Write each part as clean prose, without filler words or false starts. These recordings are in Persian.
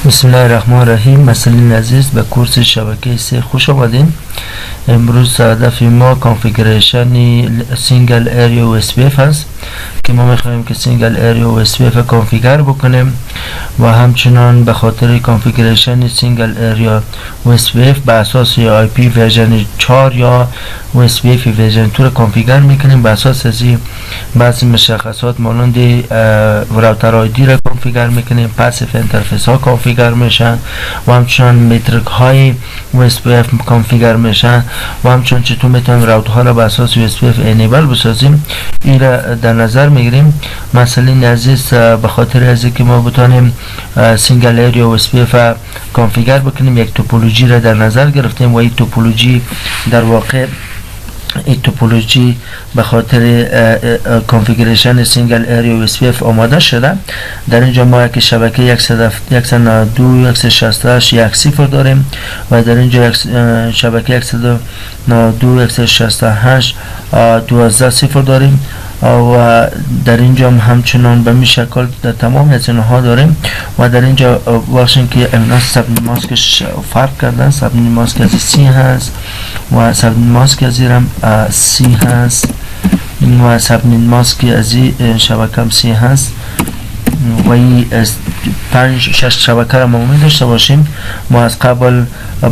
بسم الله الرحمن الرحیم. مسئولین عزیز به کورس شبکه 3 خوش آمدین. امروز هدف ما کانفیگریشن سینگل اریا و اس پی اف هست که ما میخوایم که سینگل اریا و اس پی اف کانفیگر بکنیم و همچنان به خاطر کانفیگریشن سینگل اریا و اس پی اف به اساس آی پی ورژن 4 یا و اس پی اف ورژن 2 کانفیگر میکنیم. به اساس از بعضی مشخصات مانند راوتر آیدی را کانفیگر میکنیم، پاسیو اینترفیس ها کانفیگر میشن و همچنان متریک های و اس پی اف کانفیگر میشن و همچنان چطور میتونیم راوتر ها را به اساس و اس پی اف انیبل بسازیم. این را در نظر میگیریم. مثلا عزیز به خاطر از اینکه ما بتونیم سینگل اریا و اس پی اف کانفیگر بکنیم یک توپولوژی را در نظر گرفتیم و این توپولوژی در واقع این توپولوژی به خاطر کانفیگریشن سینگل اریا و اس پی اف آماده شده. در اینجا ما یک شبکه 192 168 یک صفر داریم و در اینجا شبکه 192 168 12 صفر داریم و در اینجا همچنان به می شکل در تمام از اینها داریم و در اینجا باشین که اینا سبنی ماسکش فرق کردن. سبنی ماسک از سی هست و سبنی ماسک از ایرم سی هست و سبنی ماسک از این شبکه هم سی هست و این 5-6 شبکه را ما می داشته باشیم. ما از قبل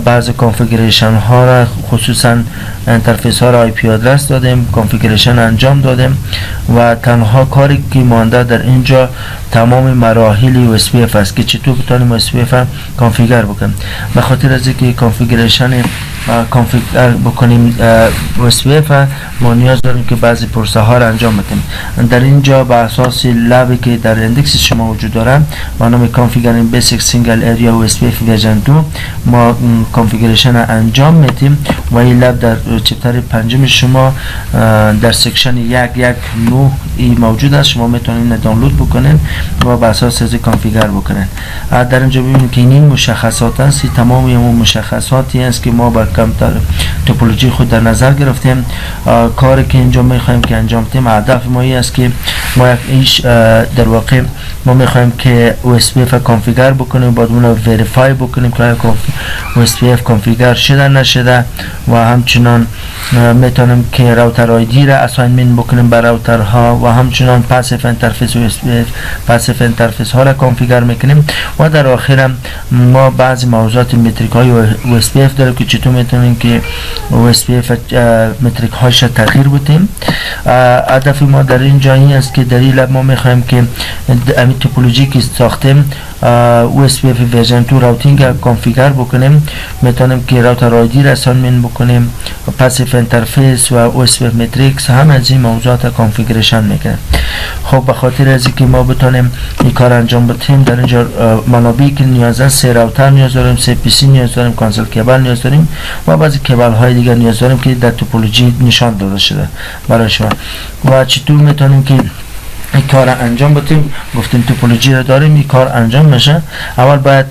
بعض کانفیگریشن ها را خصوصا اینترفیس ها را آی پی آدرس دادیم، کانفیگریشن انجام دادیم و تنها کاری که مانده در اینجا تمام مراحل و اس پی اف است که چطور بتونیم اس پی اف کانفیگر بکنیم. به خاطر از اینکه کانفیگریشن کانفیگر بکنیم اس پی اف ما نیاز داریم که بعضی پروسه ها را انجام بدیم. در اینجا به اساس لبی که در اندکس شما وجود داره با نام کانفیگرینگ بیسیک سینگل اریا و اس پی اف ورژن 2 ما کانفیگریشن انجام میدیم و این لب در چپتر پنجم شما در سکشن 1.1.9 ای موجود است. شما میتونید دانلود بکنین و بر اساس از کانفیگر بکنین. در اینجا ببینید که این مشخصات است. تمام اون مشخصاتی است که ما با کامپیوتر توپولوژی خود در نظر گرفتیم. کاری که اینجا میخوایم که انجام بدیم هدف ما است که ما ایش در واقع ما میخوایم که OSPF کانفیگر بکنیم، بعد اون رو وریفای بکنیم که OSPF کانفیگر شده نشده و همچنان میتونیم که راوتر آیدی را اساینمنت بکنیم بر راوترها و همچنان پاسیو اینترفیس OSPF پاسیو اینترفیس ها را کانفیگر میکنیم و در آخر ما بعضی موضوعات متریک های OSPF داریم که چطور میتونیم که OSPF متریک هاش تغییر بدیم. هدف ما در اینجا این است که در این لب ما میخوایم که امی توپولوژی که ساختیم OSPF ورژن 2 راوتینگ کانفیگر بکنیم. میتونیم که راوتر آیدی را اساینمنت بکنیم و پاسیو اینترفیس و OSPF متریکس هم از این موضوعات کانفیگریشن میکنیم. خب به خاطر از اینکه ما بتونیم این کار انجام بدیم در اینجا منابعی که نیاز است 3 راوتر نیاز داریم، 3 پی سی نیاز داریم، کانسل کیبل نیاز داریم و بعضی کیبل های دیگر نیاز داریم که در توپولوژی نشان داده شده برای شما. و چطور میتونیم که این کار انجام بدیم؟ گفتیم توپولوژی را داریم، این کار انجام میشه. اول باید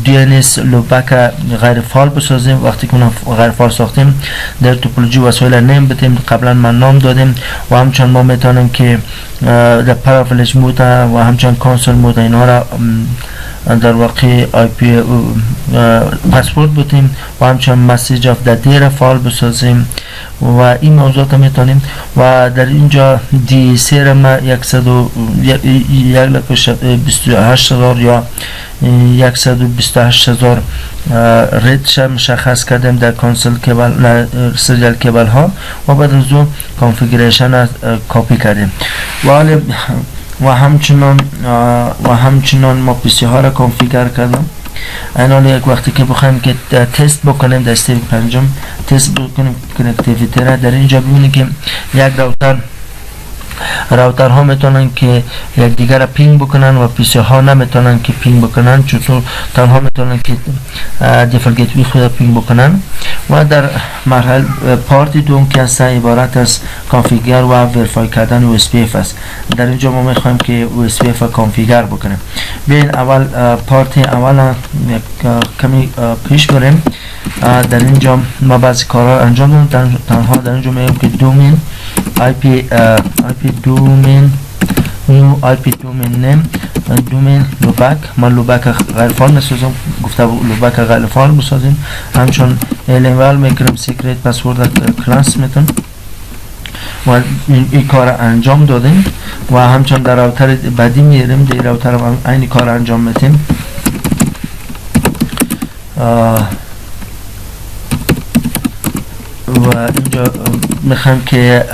DNS لوبک غیر فعال بسازیم. وقتی که اون غیر فعال ساختیم در توپولوژی وسایل نیم بدیم. قبلا من نام دادیم و همچنان ما میتونیم که در پراویلیج مود و همچنان کانسل مود اینا را در واقع آی پی پاسورد بدیم و همچنان مسیج آف د دی را فعال بسازیم و این موضوعات میتونیم. و در اینجا دی سی را ما 128,000 یا 128,000 ریتش مشخص کردیم در کانسل کیبل سریال کیبل ها و بعد از اون کانفیگریشن کپی کردیم و همچنان ما پی سی ها را کانفیگر کردم. اینال یک وقتی که بخوایم که تست بکنیم در استیپ پنجم تست بکنیم کنکتیویتی را در اینجا ببینید که یک راوتر ها میتونن که یک دیگر پینگ بکنن و پی سی ها نمیتونن که پینگ بکنن، چون تنها میتونن که دیفالت گیتوی خود پینگ بکنن. و در مرحله پارت دوم که است عبارت از کانفیگر و وریفای کردن OSPF است. در اینجا ما میخوایم که OSPF کانفیگر بکنیم. بیاین اول پارت اول کمی پیش بریم. در اینجا ما بعضی کارها انجام دادیم. تنها در اینجا میگیم که دومین IP domain new IP domain name دومین لوبک، ما لوبک غیر فعال میسازم، گفته لوبک غیر فعال بسازیم. همچون الینول میکنم سیکرت پسورد کلاس میتونم و این کار انجام دادیم و همچون در راوتر بعدی میریم در راوتر هم این کار انجام میتیم. و اینجا میخوایم که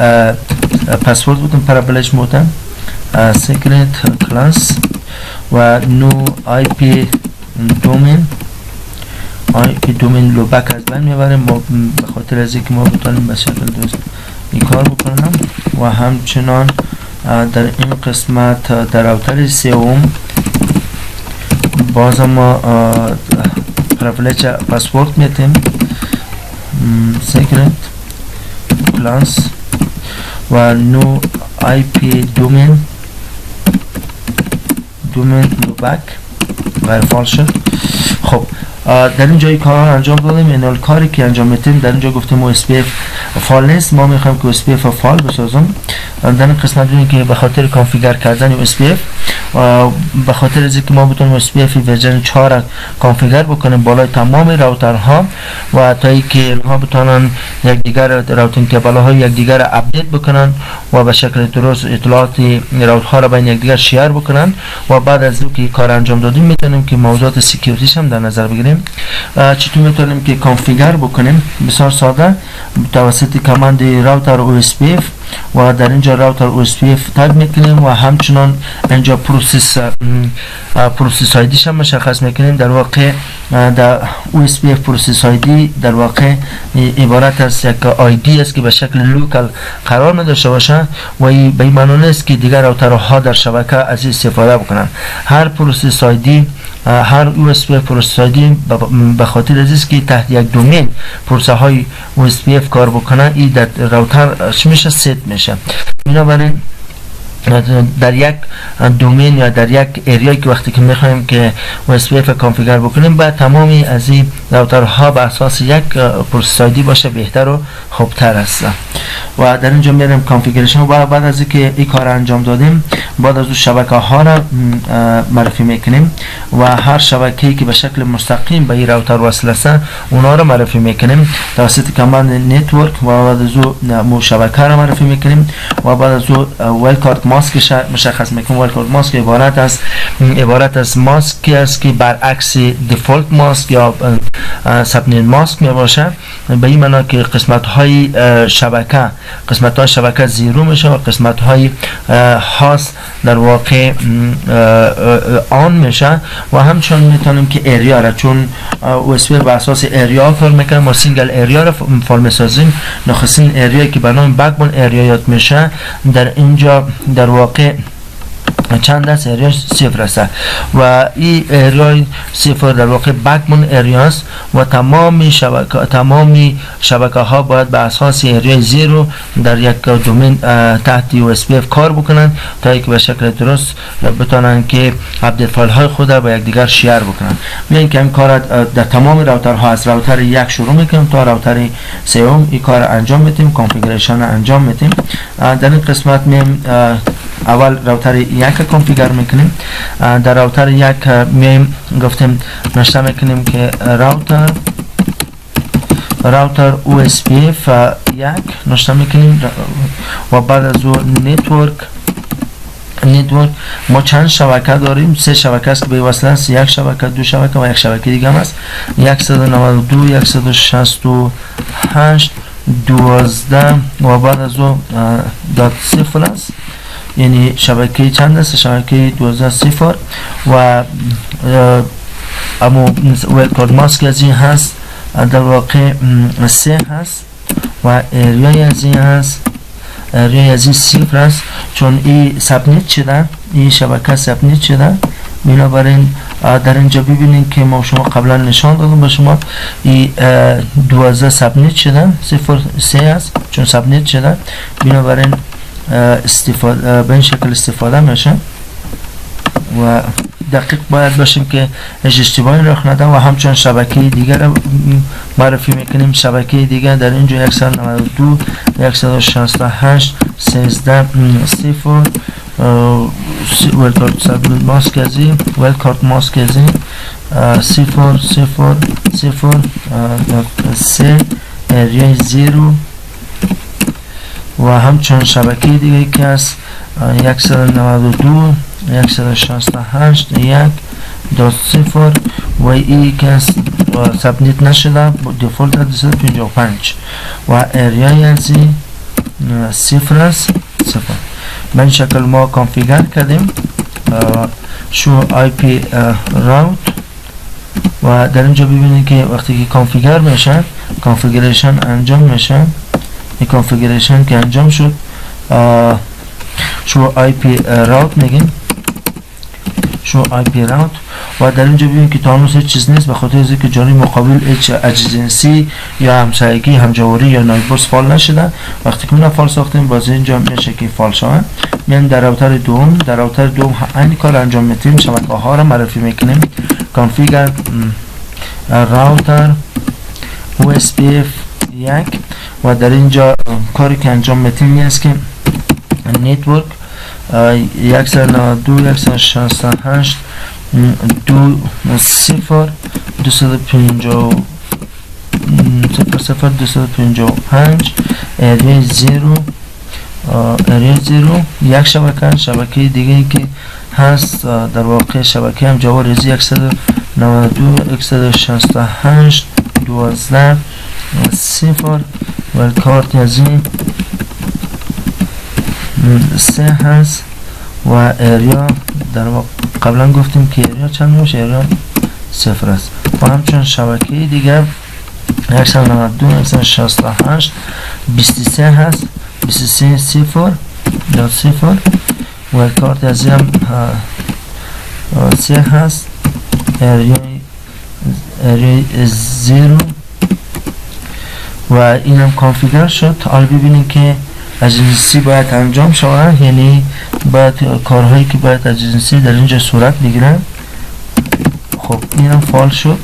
پسورد بودیم پرابلش موتن سیکرت کلاس و نو آی پی دومین لوبک از بین میبریم. ما به خاطر از اینکه ما بتونیم به شکل درست این کار بکنم و همچنان در این قسمت در راوتر سوم باز ما پرولج پسورد میتیم سیکرت کلاس و نو آی پی دومین لوبک غیر فعال شد. خب در اینجا این کار انجام دادیم. این کاری که انجام میتیم در اینجا گفتیم OSPF فعال نیست، ما میخوایم که OSPF فعال بسازم. در این قسمت ببینید که به خاطر کانفیگر کردن OSPF به خاطر از اینکه ما بتونیم OSPF ورژن 4 کانفیگر بکنیم بالای تمام راوترها و تا اینکه اینها بتونن یکدیگر راوتینگ تیبل ها یکدیگر اپدیت بکنن و به شکل درست اطلاعات راوترها را بین یکدیگر شیر بکنن و بعد از اینکه کار انجام دادیم میتونیم که موضوعات سکیوریتیش هم در نظر بگیریم. چطور میتونیم که کانفیگر بکنیم؟ بسیار ساده، توسط کامند راوتر OSPF و در اینجا راوتر OSPF تگ میکنیم و همچنان اینجا پروسس آیدیش هم مشخص میکنیم. در واقع در OSPF پروسس آیدی در واقع عبارت از یک آیدی است که به شکل لوکال قرار نداشته باشه و به این معنی نیست که دیگر راوترها در شبکه از این استفاده بکنن. هر پروسس آیدی هر OSPF پروسس آیدی به خاطر از است که تحت یک دومین پروسه های OSPF کار بکنه این در راوتر چی میشه؟ ست میشه. بنابراین در یک دومین یا در یک ایریایی که وقتی که میخوایم که OSPF کانفیگر بکنیم باید تمامی از این راوترها به اساس یک پروسس آیدی باشه، بهتر و خوبتر است. و در اینجا میریم کانفیگریشن و بعد از اینکه این کار انجام دادیم بعد از اون شبکه ها را معرفی میکنیم و هر شبکه‌ای که به شکل مستقیم به این راوتر وصل است اونا را معرفی میکنیم توسط کامند نتورک و بعد از اون شبکه را معرفی میکنیم و بعد از اون وایلدکارت ماسک مشخص میکنیم. وایلدکارت ماسک عبارت از ماسکی است که برعکس دیفالت ماسک یا سبنت ماسک می باشه، به این معنی که قسمت های شبکه زیرو میشه و قسمت های هاست در واقع آن میشه و همچنان میتونیم که ایریا را چون OSPF به اساس ایریا کار میکنه ما سینگل ایریا را فعال میسازیم. نخستین ایریایی که به نام بکبون ایریا یاد میشه در اینجا در واقع چند است ایریا 0 است و این ایریا 0 در واقع بکبون ایریا است و تمامی شبکه ها باید به اساس ایریا 0 در یک دومین تحت OSPF کار بکنن تا اینکه به شکل درست بتونن که اپدیت فایل های خود را به یکدیگر شیر بکنن. میگن که این کار در تمام راوترها از راوتر 1 شروع میکنیم تا راوتر 3 این کار انجام میدیم، کانفیگریشن انجام میدیم. در این قسمت میم اول راوتر 1 کانفیگر میکنیم. در راوتر 1 میایم گفتیم نشته میکنیم که راوتر OSPF 1 نشته میکنیم و بعد از اون نتورک ما چند شبکه داریم؟ 3 شبکه است که به وصل است، 1 شبکه، 2 شبکه و 1 شبکه دیگه هم است. 192 168 12 و بعد از اون دات 0 است، یعنی شبکه چند است؟ شبکه 12 0 و اما وایلدکارت ماسک از این هست در واقع 3 هست و ایریای از این هست، ایریای از این 0 است چون این سبنیت شده، این شبکه سبنیت شده. بنابراین در اینجا ببینید که ما شما قبلا نشان دادم به شما این 12 سبنیت شده، 0 3 است چون سبنیت شده. بنابراین به این شکل استفاده میشه و دقیق باید باشیم که اشتباهی رخ نده و همچنان شبکه دیگر معرفی میکنیم. شبکه دیگر در اینجا 192 168 13 0 ویلکارت سابمیت ماسک ازی ویلکارت ماسک ازی 000 اریای 0 و همچون شبکه دیگه که هست 192 168 1.0 و ای که هست سابمیت نشده دیفولت 255 و اریای ازی 0 است 0. به این شکل ما کانفیگر کردیم شو آی پی راوت و در اینجا ببینید که وقتی که کانفیگر میشه کانفیگریشن انجام میشه. این کانفیگریشن که انجام شد شو آی پی راوت میگیم شو آی پی راوت و در اینجا ببینید که تانوس هیچ چیز نیست به خاطر از اینکه جانب مقابل هیچ اجنسی یا همسایگی همجواری یا نایبرز فال نشده. وقتی که ما فال ساختیم باز اینجا میشه که فال شده. میان در راوتر دوم این کار انجام میدیم شبکه ها رو معرفی میکنیم کانفیگر راوتر OSPF 1 و در اینجا کاری که انجام میدیم است که نتورک 192 168 255 اریای 0 یک شبکه دیگه که هست در واقع شبکه هم جوار ریزی 192 168 12 0 و کارت ازی 3 هست و اریا در واقع قبلا گفتیم که اریا چند میشه اریا 0 است و همچون شبکه دیگر 192 168 23 هست 23 0 و کارت ازی هم 3 هست اریا 0 و این هم کانفیگر شد. حالا ببینید که اجنسی باید انجام شود یعنی باید کارهایی که باید اجنسی در اینجا صورت بگیرن. خب این هم فال شد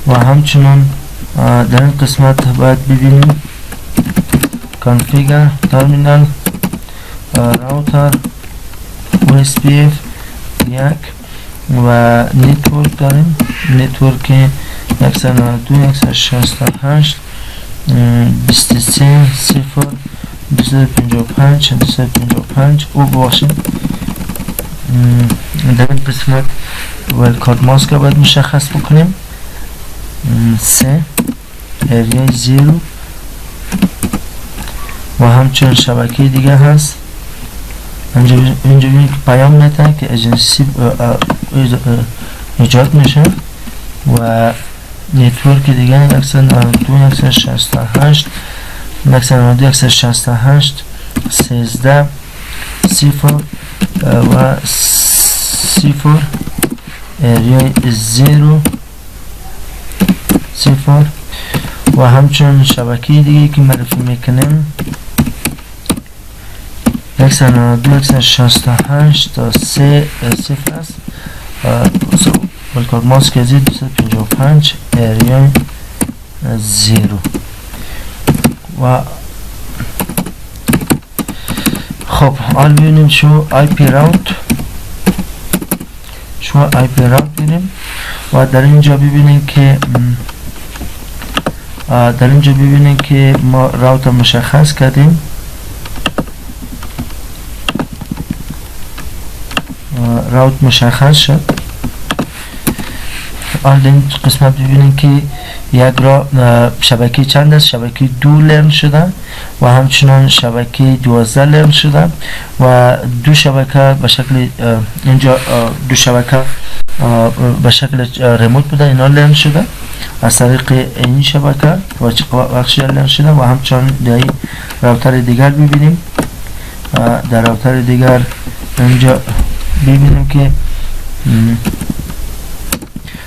و همچنان در این قسمت باید ببینیم کانفیگر ترمینال راوتر OSPF 1 و نتورک داریم نتورک 192 168 23 0 255 او باشیم. در این قسمت ویلکارت ماسک باید مشخص بکنیم 3 اریای 0 و همچنین شبکه دیگه هست اینجا ببینید که پیام میتن که اجنسی ایجاد میشه و نتورک دیگه 192 168 192 168 13 0 و 0 اریای 0 و همچنین شبکه دیگه که معرفی میکنیم 192 168 تا 3 0 است ویلکارت ماسک ازی 255 اریای 0 و خب حال ببینیم شو آی پی راوت ببینیم و در اینجا ببینیم که ما راوت مشخص کردیم راوت مشخص شد. حال این قسمت ببینیم که یک را شبکه چند است شبکه 2 لرن شده و همچنان شبکه 12 لرن شده و دو شبکه به شکل اینجا دو شبکه به شکل ریموت بوده اینا لرن شده از طریق این شبکه و بخش لرن شده و همچنان در راوتر دیگر ببینیم در راوتر دیگر اینجا ببینیم که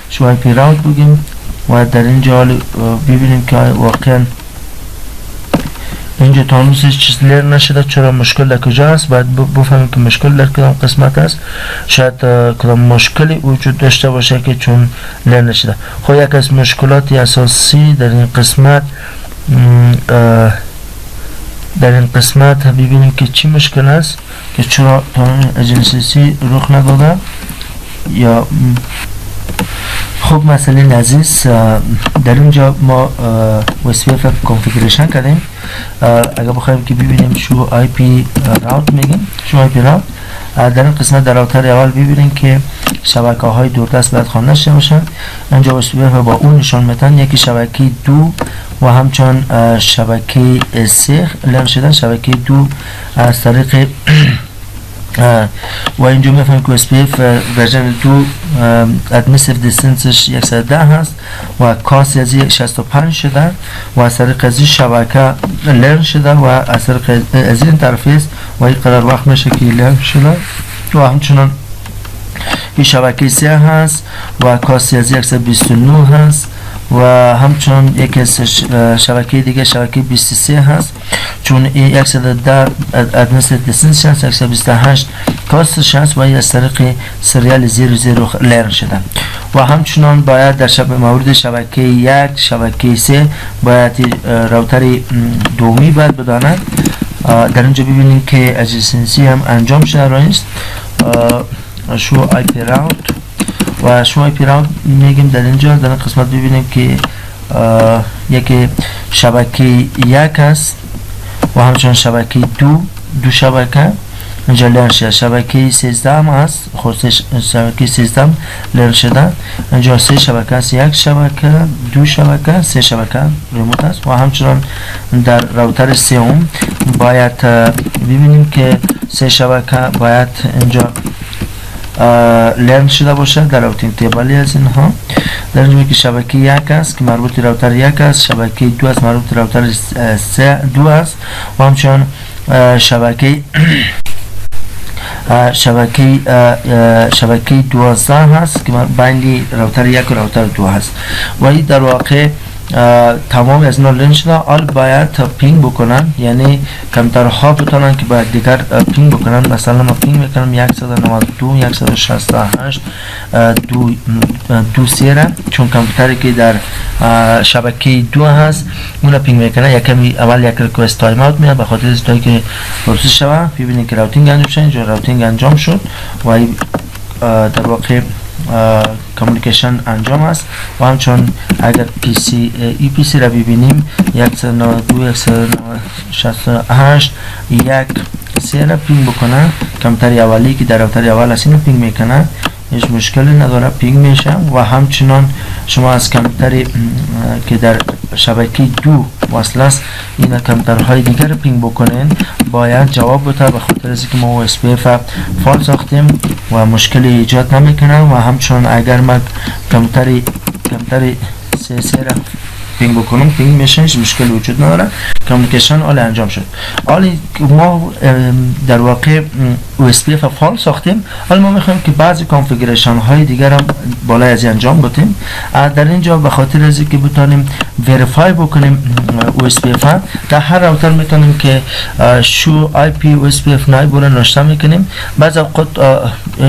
شو آی پی راوت بگیم و در اینجا ببینیم که واقعا اینجا تانوسش چیز لرن نشده چرا مشکل در کجا است باید بفهمیم که مشکل در کدام قسمت است شاید کدام مشکلی وجود داشته باشه که چون لرن نشده. خب یک از مشکلات اساسی در این قسمت در این قسمت ببینیم که چی مشکل است که چرا اجنسی رخ نداده. یا خب مثلا عزیز در اینجا ما وسیف کنفیگریشن کردیم. اگر بخوایم که ببینیم شو آی پی راوت میگیم، شو آی پی راوت در این قسمت در راوتر اول ببینیم که شبکه های دوردست باید خوانده نشده باشن. اینجا وسیف با اون نشان میدن، یکی شبکه 2 و همچنان شبکه 3 لرن شدن. شبکه 2 از طریق و اینجا میفهمیم که SPF ورژن 2 ادمیسیو دیستنسش 110 هست و کاس از 65 شده و از طریق از شبکه لرن شده و از طریق از این طرفیست و این قدر وقت میشه که لرن شده و همچنان این شبکه 3 هست و کاس از 129 هست و همچنان یک شبکه دیگه شبکه 23 هست، چون این 110 ادمیسیو دیستنس هست، 128 کاستش هست و از طریق سریال 00 لرن شده و همچنان باید در مورد شبکه 1 شبکه 3 باید راوتر دومی باید بداند. در اینجا ببینیم که اجنسی هم انجام شده رایست شو آی پی راوت و شو آی پی راوت میگیم. در اینجا در این قسمت ببینیم که یک شبکه 1 است و همچنان شبکه 2 شبکه اینجا لرن شده. شبکه 13 هم هست، خود شبکه 13 لرن شده. اینجا 3 شبکه است، 1 شبکه 2 شبکه 3 شبکه ریموت است و همچنان در راوتر سوم باید ببینیم که 3 شبکه باید اینجا لرن شده باشه در راوتینگ تیبلی از اینها. در اینجا که شبکه 1 است که مربوط راوتر 1 است، شبکه 2 است مربوط راوتر 2 است و همچنان شبکه 12 هست که بین راوتر 1 و راوتر 2 هست و این در واقع تمام از اینا لرن شده. حال باید پینگ بکنن، یعنی کمترها بتونن که باید دیگر پینگ بکنن. مثلا ما پینگ میکنم 192 168 2 سیره، چون کامپیوتری که در شبکه 2 هست اون پینگ میکنه. یکمی اول یک ریکوست تایم اوت میاد به خاطر اینکه که پروسس شوه. ببینید که راوتینگ انجام شد، اینجا راوتینگ انجام شد و در واقع کامیونیکیشن انجام است و همچون اگر ای پی سی را ببینیم 192 168 1 3 را پینگ بکنه. کامپیوتر اولی که در راوتر اول است اینو پینگ میکنه، هیچ مشکلی نداره، پینگ میشه و همچنان شما از کامپیوتری که در شبکه 2 وصل است این کامپیوترهای دیگر رو پینگ بکنین باید جواب بده، به خاطر از اینکه ما SPF فال ساختیم و مشکلی ایجاد نمیکنه و همچنان اگر ما کامپیوتری سه را پینگ بکنم پینگ میشه، هیچ مشکلی وجود نداره. کامیونیکیشن حالا انجام شد. حالا ما در واقع SPF فال ساختیم، حالا ما میخوایم که بعضی کانفیگوریشن های دیگر هم بالای از انجام بدیم. در اینجا به خاطر از اینکه بتونیم وریفای بکنیم SPF در هر راوتر میتونیم که شو آی پی SPF نایبور نوشته میکنیم. بعضی اوقات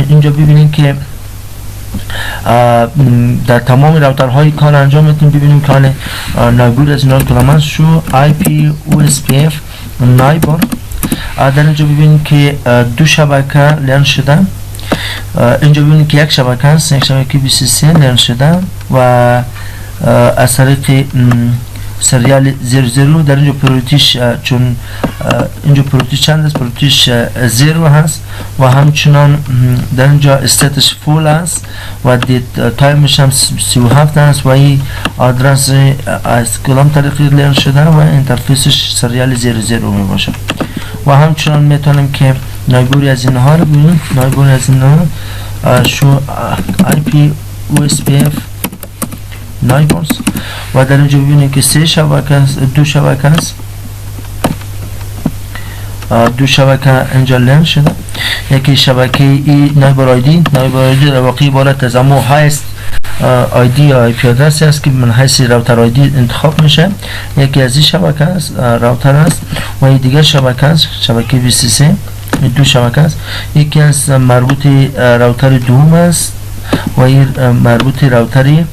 اینجا ببینیم که در تمام راوترهای کار انجام میتونیم. ببینیم که نایبور از اینا کلمه شو آی پی SPF نایبور. در اینجا ببینیم که 2 شبکه لرن شدن. اینجا ببینیم که 1 شبکه است، یک شبکه 23 لرن شدن و از طریق سریال 00 در اینجا پروتیش، چون اینجا پروتیش چند است؟ پروتیش 0 هست و همچنان در اینجا استاتش فول است و تایمش هم 37 است و این آدرس از کلام طریقی لرن شده و اینترفیسش سریال 00 می باشه و همچنان میتونیم که نایبوری از اینها رو ببینیم. نایبوری از اینها شو آی پی SPF نایبورز و در اینجا ببینیم که 2 شبکه است، 2 شبکه اینجا لرن شده. یکی شبکه ای نایبر آیدی در واقع عبارت از امو هایست آیدی یا آی پی آدرس است که من حیث راوتر آیدی انتخاب میشه. یکی از این شبکه است راوتر است و این دیگر شبکه است شبکه 23. 2 شبکه است، یکی از مربوط راوتر دوم است و این مربوط راوتری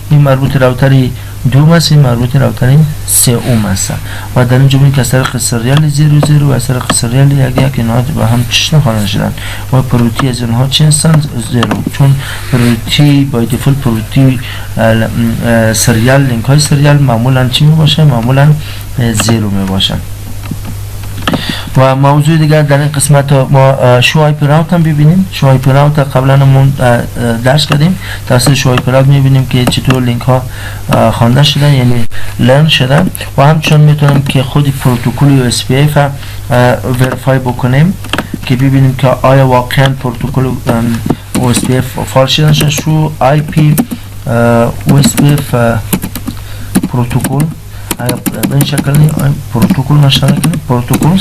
این مربوط راوتری دوم است مربوط راوتر سوم است و در اینجا ببینید که از طریق سریال 00 و از طریق سریال 11 اینها با هم تشنه خوانده شدن و پروتی از اینها چه هستند؟ 0 چون پروتی با دیفولت پروتی سریال لینک های سریال معمولا چی می باشه؟ معمولا 0 می باشن. و موضوع دیگر در این قسمت ما شو آی پی راوت هم ببینیم. شو آی پی راوت قبلا همون درس کردیم. توسط شو آی پی راوت میبینیم که چطور لینک ها خوانده شدن، یعنی لرن شدن و همچنان میتونیم که خود پروتکل یو اس پی اف وریفای بکنیم که ببینیم که آیا واقعا پروتکل یو اس پی اف فعال شدن. شو آی پی یو اس پی اف پروتکل به این شکل پروتکل نشان کنیم. پروتکل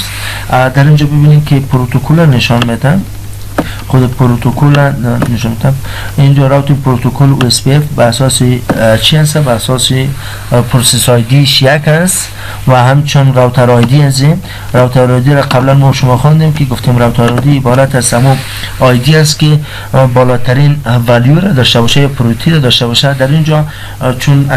در اینجا ببینیم که پروتکل نشان میدن، خود پروتکل نشان میدن. اینجا راوتینگ پروتکل او اس پی اف به اساس چی هست؟ به اساس پروسس آیدیش یک است و همچنان راوتر آیدی است. راوتر آیدی را قبلا ما شما خواندیم که گفتیم راوتر آیدی عبارت از همون آیدی است که بالاترین ولیو را داشته باشه، پروتی را داشته باشه. در اینجا چون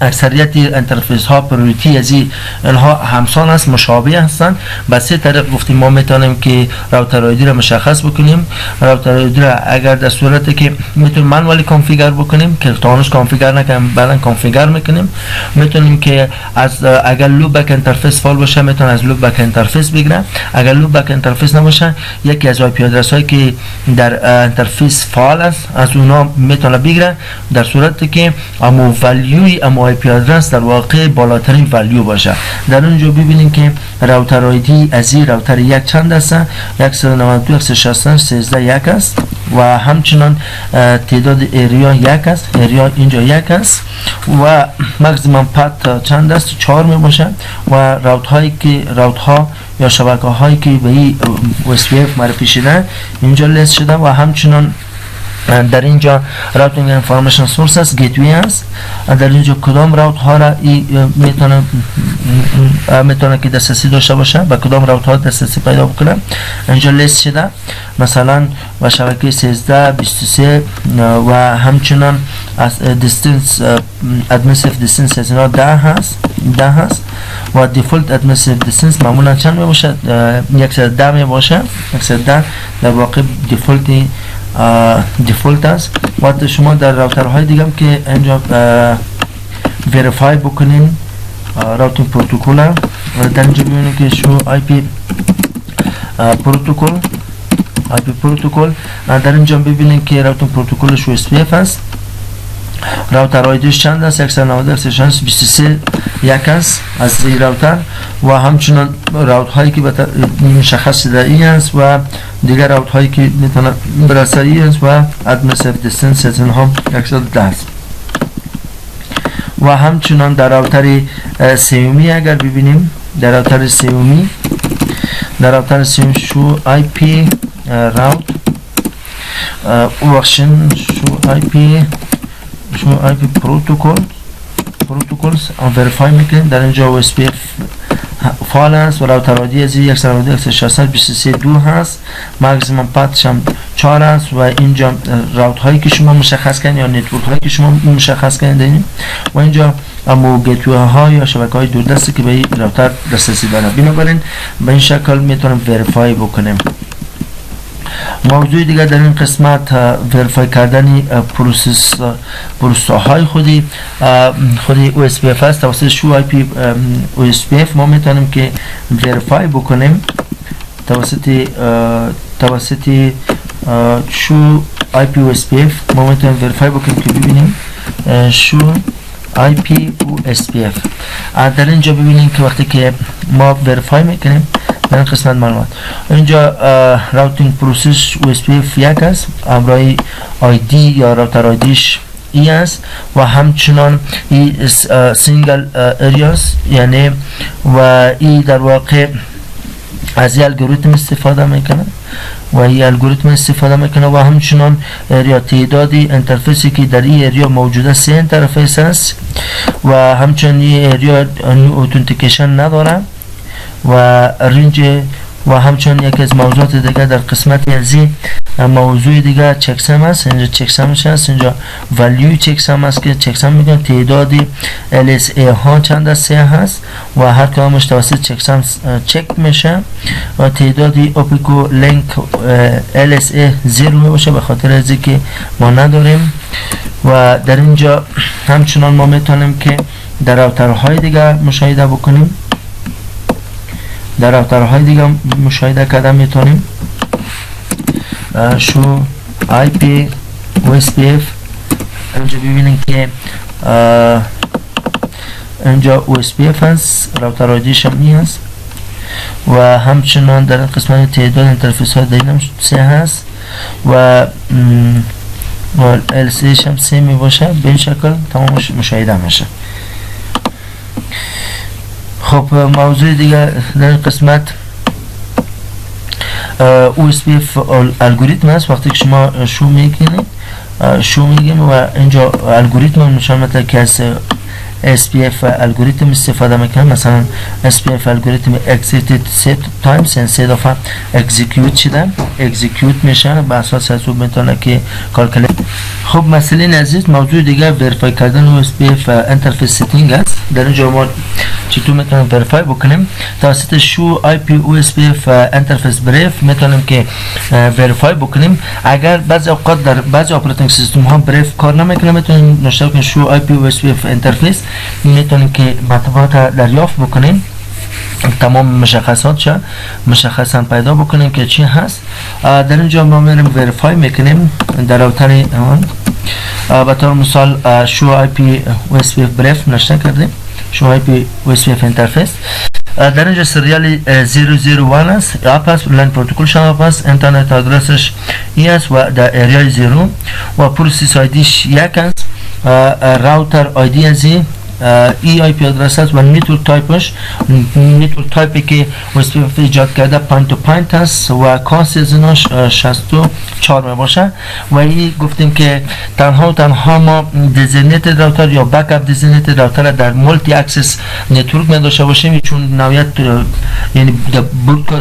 اکثریت انترفیس ها پروتی از اینها همسان است، مشابه هستند. به سه طریق گفتیم ما میتونیم که راوتر آیدی را مشخص بکنیم. راوتر آیدی را اگر در صورتی که میتونیم منوالی کانفیگر بکنیم که تانوس کانفیگر نکنیم بعدا کانفیگر میکنیم. میتونیم که از اگر لوپ بک انترفیس فعال باشه میتونیم از لوپ بک انترفیس بگیریم. اگر لوپ بک انترفیس نباشه یکی از آی پی آدرس هایی که در انترفیس فعال است از اونها میتونه بگیره در صورتی که امو ولیوی اما آی پی آدرس در واقع بالاترین ولیو باشه. در اونجا ببینیم که راوتر آیدی از این راوتر یک چند است؟ 192.168.13.1 است و همچنان تعداد ایریا یک است. ایریا اینجا یک است و ماکسیمم پات چند است؟ 4 می باشه و راوت ها یا شبکه هایی که به این OSPF معرفی شده اینجا لیست شده و همچنان در اینجا راوتینگ انفورمیشن سورس است، گیتوی است. در اینجا کدام راوت ها را میتونه که دسترسی داشته باشه، به کدام راوت ها دسترسی پیدا بکنه اینجا لیست شده. مثلا و شبکه 13 23 و همچنان از دیستنس ادمیسیف دیستنس از اینا 10 هست و دیفولت ادمیسیف دیستنس معمولا چند می باشه؟ 110 می باشه. 110 در واقع دیفولت است و شما در راوترهای دیگه هم که اینجا وریفای بکنین راوتینگ پروتکل در اینجا ببینید که شو آی پی پروتکل در اینجا ببینید که راوتینگ پروتکل شو اس پی اف است. راوتر آیدیش چند است؟ 192.168.23 یک است از این راوتر و همچنان راوت هایی که مشخص شده ای است و دیگر راوت هایی که میتونه برسه ای است و ادمیسیف دیستنس از اینها 110 است. و همچنان در راوتر سومی اگر ببینیم در راوتر سومی شو آی پی راوت وکشن شو آی پی پروتوکلز وریفای میکنیم. در اینجا OSPF فعال است و راوتر آیدی از 192.168.23.2 هست. ماکسیمم پاتش هم 4 است و اینجا راوت هایی که شما مشخص کنید یا نتورک هایی که شما مشخص کنید و اینجا اما گیتوی ها یا شبکه های دوردستی که به این راوتر دسترسی دارن. بنابراین به این شکل میتونیم وریفای بکنیم. موضوع دیگر در این قسمت وریفای کردن پروسه های خودی OSPF است. توسط شو آی پی OSPF ما میتونیم که وریفای بکنیم توسط شو آی پی OSPF ما میتونیم وریفای بکنیم که ببینیم شو آی پی OSPF. در اینجا ببینیم که وقتی که ما وریفای میکنیم در این قسمت معلومات اینجا راوتینگ پروسس OSPF یک است، امرای آیدی یا راوتر آیدیش ای است و همچنان ای سینگل اریاس یعنی و ای در واقع از این الگوریتم استفاده میکنه و همچنان اریا تعدادی انترفیسی که در این اریا موجوده 3 انترفیس است و همچنان این اریا اوتنتیکیشن نداره و رنج و همچنان یکی از موضوعات دیگر در قسمت ازی موضوع دیگه چکسم هست. اینجا چکسمش هست، اینجا ولیو چکسم هست که چکسم میگن تعدادی LSA ها چند از 3 هست و هر کدامش توسط چکسم چک میشه و تعدادی اوپیکو لینک LSA 0 میباشه به خاطر از که ما نداریم. و در اینجا همچنان ما میتونیم که در راوترهای دیگه مشاهده بکنیم، در راوترهای دیگه مشاهده کردن میتونیم. شو IP OSPF اینجا ببینیم که اینجا OSPF هست، راوتر آیدیش هم این هست و همچنان در این قسمت تعداد انترفیس های دیگه 3 هست و LCD هم 3 می باشه. به این شکل تمامش مشاهده میشه. خب موضوع دیگه در این قسمت OSPF الگوریتم است. وقتی که شما شو میگیم و اینجا الگوریتم نشان میده که از SPF الگوریتم استفاده میکنم. مثلا SPF الگوریتم executed set times instead of execute شده، execute میشه به اساس حساب میتونه که کالکولیت. خب مسئله عزیز موضوع دیگه وریفای کردن OSPF انترفیس سیتینگ است. در اینجا ما چطور میتونیم وریفای بکنیم؟ توسط شو IP OSPF انترفیس بریف میتونیم که وریفای بکنیم. اگر بعضی اوقات در بعضی اپراتینگ سیستم ها بریف کار نمیکنه، میتونیم نشون کنیم شو IP OSPF انترفیس، میتونیم که مطلبات دریافت بکنیم، تمام مشخصات مشخصا پیدا بکنیم که چی هست. در اینجا ما میریم وریفای میکنیم در راوتر اون. به طور مثال شو IP OSPF بریف نشون کردیم، شو IP OSPF انترفیس. در اینجا سریال 001 است، اپ است، لین پروتکل شما است، اینترنت آدرسش ای است و در اریای 0 و پروسیس آیدیش 1 است، راوتر آیدی از ای آی پی آدرس است و نیتورک تایپش، نیتورک تایپی که OSPF ایجاد کرده پوینت تو پوینت است و کاست از ایناش 64 می باشه. و این گفتیم که تنها ما دیزینیتد راوتر یا بک اپ دیزینیتد راوتر در مولتی اکسس نتورک می داشته باشیم، چون نوعیت یعنی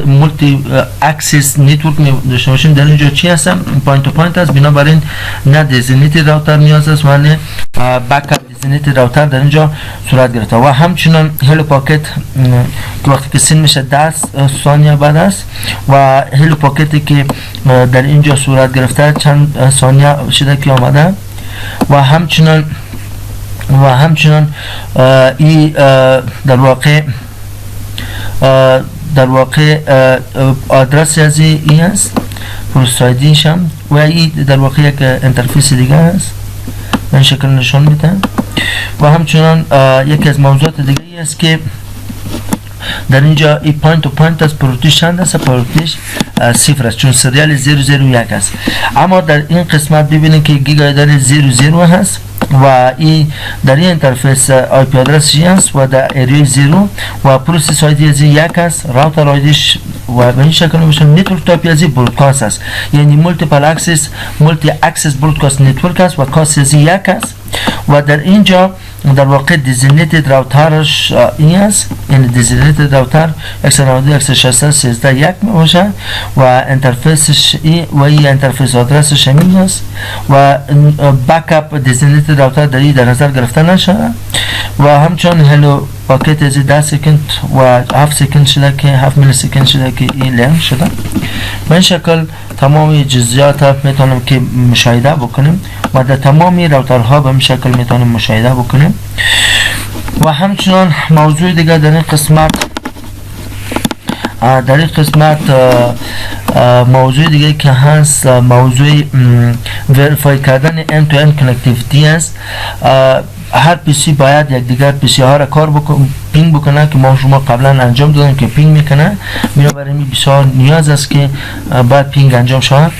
مولتی اکسس نتورک می داشته باشیم. در اینجا چی هستم؟ پوینت تو پوینت است، بنابراین نه دیزینیتد راوتر نیاز است ولی بک اپ دیزینیتد راوتر در اینجا صورت گرفته. و همچنان هلو پاکت که وقتی که سین میشه 10 ثانیه بعد است و هلو پاکتی که در اینجا صورت گرفته چند ثانیه شده که آمده. و همچنان این در واقع آدرس از این است، پروسایدیش هم و این در واقع یک انترفیس دیگه است، این شکل نشان میده. و همچنان یکی از موضوعات دیگه ای است که در اینجا ای پوینت تو پوینت است، پروتیش چند است؟ پروتیش 0 است، چون سریال 001 است. اما در این قسمت ببینید که گیگا داره 00 هست و این در این انترفیس آی پی آدرس است و در اریای 0 و پروسیس آیدی از 1 است، راوتر آیدیش و به این شکل میشه. نتورک تایپ از برودکاست است، یعنی مولتی اکسس برودکاست نتورک است و کاست از 1 است. و در اینجا در واقع دیزینیتد راوترش این است، یعنی دیزینیتد راوتر 192.168.13.1 می باشه و انترفیسش و این انترفیس آدرسش همین است و بک اپ دیزینیتد راوتر در نظر گرفته نشده. و همچنان هلو پاکت از 10 سکند و 7 سکند شده که 7 میلی سکند شده که این لنگ شده. به این شکل تمام جزئیات میتونیم که مشاهده بکنیم و در تمامی راوترها به این شکل میتونیم مشاهده بکنیم. و همچنان موضوع دیگه در این قسمت موضوع دیگه که هست موضوع وریفای کردن end to end connectivity است. هر پیسی باید یک دیگر پیسی ها را پینگ بکنه که ما شما قبلا انجام دادیم که پینگ میکنه، بنابراین بسیار نیاز است که باید پینگ انجام شود.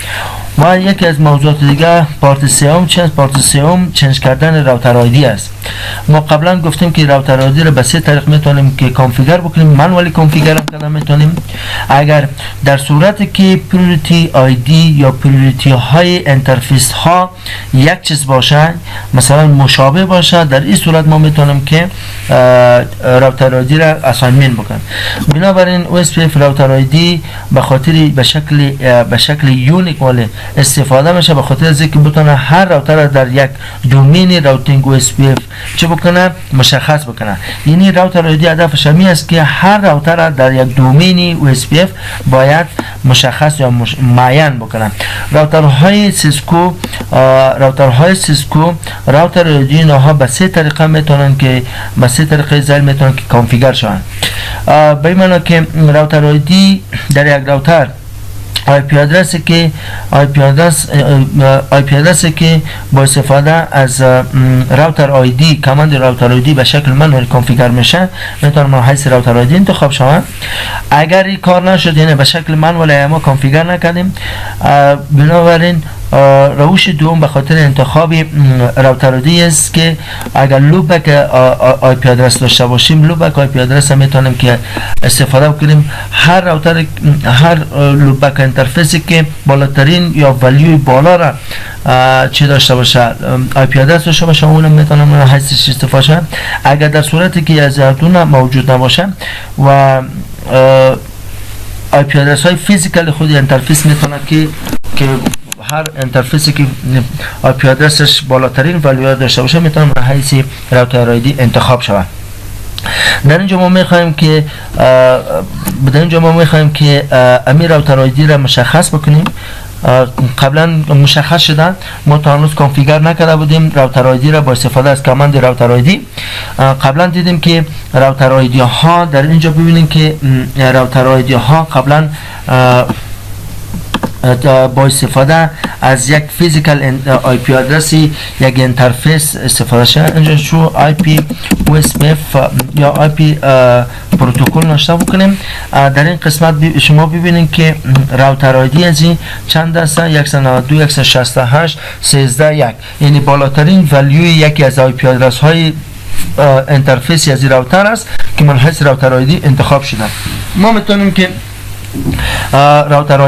و یکی از موضوعات دیگه پارت سوم چنج کردن راوتر آیدی است. ما قبلا گفتیم که راوتر آیدی را به سه طریق میتونیم که کانفیگر بکنیم. مانوالی کانفیگر هم کردن میتونیم. اگر در صورتی که پریوریتی آیدی یا پریوریتی های انترفیس ها یک چیز باشه، مثلا مشابه باشه، در این صورت ما میتونیم که راوتر آیدی را اساینمنت بکنیم. بنابراین OSPF راوتر آیدی به خاطر به شکل یونیک ولی استفاده میشه، به خاطر از اینکه بتونه هر راوتر را در یک دومین راوتینگ OSPF چه بکنه مشخص بکنه. یعنی راوتر آیدی هدفش همین است که هر راوتر را در یک دومین OSPF باید مشخص یا معین بکنه. راوترهای سیسکو راوتر آیدی اینها به سه طریقه میتونن که به سه طریقه ذیل میتونن که کانفیگر شون. به این معنی که راوتر آیدی در یک راوتر IP ادرسی که با استفاده از راوتر آیدی کامند راوتر آیدی به شکل منوال کانفیگر میشه، میتونه ما حیث راوتر آیدی انتخاب شود. اگر این کار نشد، یعنی به شکل منوال ما کانفیگر نکردیم، بنابراین روش دوم به خاطر انتخاب راوتر آیدی است که اگر لوبک IP ادرس داشته باشیم، لوبک IP ادرس هم میتونیم که استفاده کنیم. هر راوتر، هر لوبک انترفیسی که بالاترین یا ولیوی بالا را چی داشته باشه، IP ادرس داشته باشه، اونم میتونم حیثش استفاده شه. اگر در صورتی که از هر موجود نباشه و IP ادرس های فیزیکال خود انترفیس میتونه که هر انترفیسی که IP ادرسش بالاترین ولیو داشته باشه میتونم حیث راوتر آیدی انتخاب شود. در اینجا ما میخوایم که امی راوتر آیدی را مشخص بکنیم. قبلا مشخص شدن، ما تا هنوز کانفیگر نکرده بودیم راوتر آیدی را با استفاده از کامند راوتر آیدی. قبلا دیدیم که راوتر آیدی ها، در اینجا ببینیم که راوتر آیدی ها قبلا با استفاده از یک فیزیکال IP ادرسی یک انترفیس استفاده شده. اینجا شو IP OSPF یا IP پروتکل نشته بکنیم. در این قسمت شما ببینید که راوتر آیدی از این چند است؟ 192 168 13 1، یعنی بالاترین ولیوی یکی از IP ادرس های انترفیسی از این راوتر است که من حیث راوتر آیدی انتخاب شده. ما میتونیم که راوتر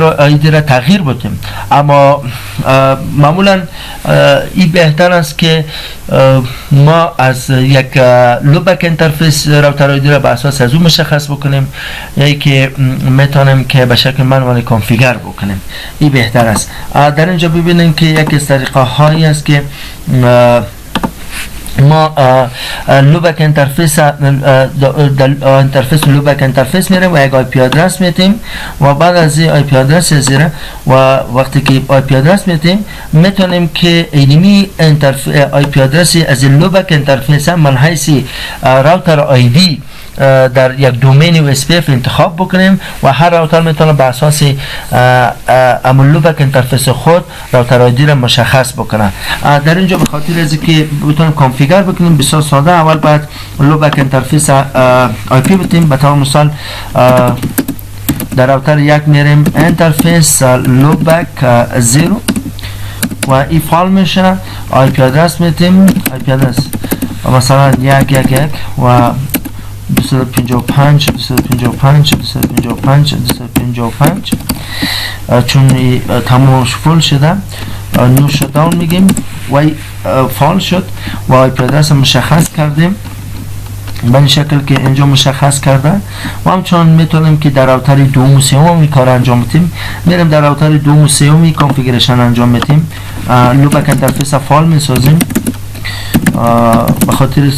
آیدی را تغییر بدیم، اما معمولا این بهتر است که ما از یک لوبک انترفیس راوتر آیدی را به اساس از اون مشخص بکنیم، یعنی که میتونیم که به شکل منوال کانفیگر بکنیم. این بهتر است. در اینجا ببینیم که یک از طریقه هایی است که ما لوبک انترفیس لوبک انترفیس میریم و یک IP ادرس میتیم و بعد از این IP ادرس زیره و وقتی که IP ادرس میتیم میتونیم که اینمی IP ادرسی از لوبک انترفیس من حیث راوتر آیدی در یک دومین OSPF انتخاب بکنیم و هر راوتر میتونه به اساس لوبک انترفیس خود راوتر آیدی را مشخص بکنه. در اینجا به خاطر از اینکه بتونیم کانفیگر بکنیم بسیار ساده، اول باید لوبک انترفیس IP بتیم. به طور مثال در راوتر یک میریم انترفیس لوبک 0 و این فال میشه. IP ادرس میتیم، IP ادرس مثلا 111 و 255 چون تمام فول شده نو شداون میگیم و فال شد و آیپی ادرس مشخص کردیم به این شکل که اینجا مشخص کرده و همچنان میتونیم که در راوتر دوم و سوم کار انجام بدیم. میریم در راوتر دوم و سوم کانفیگریشن انجام میدیم، لوبک انترفیس فال میسازیم به خاطر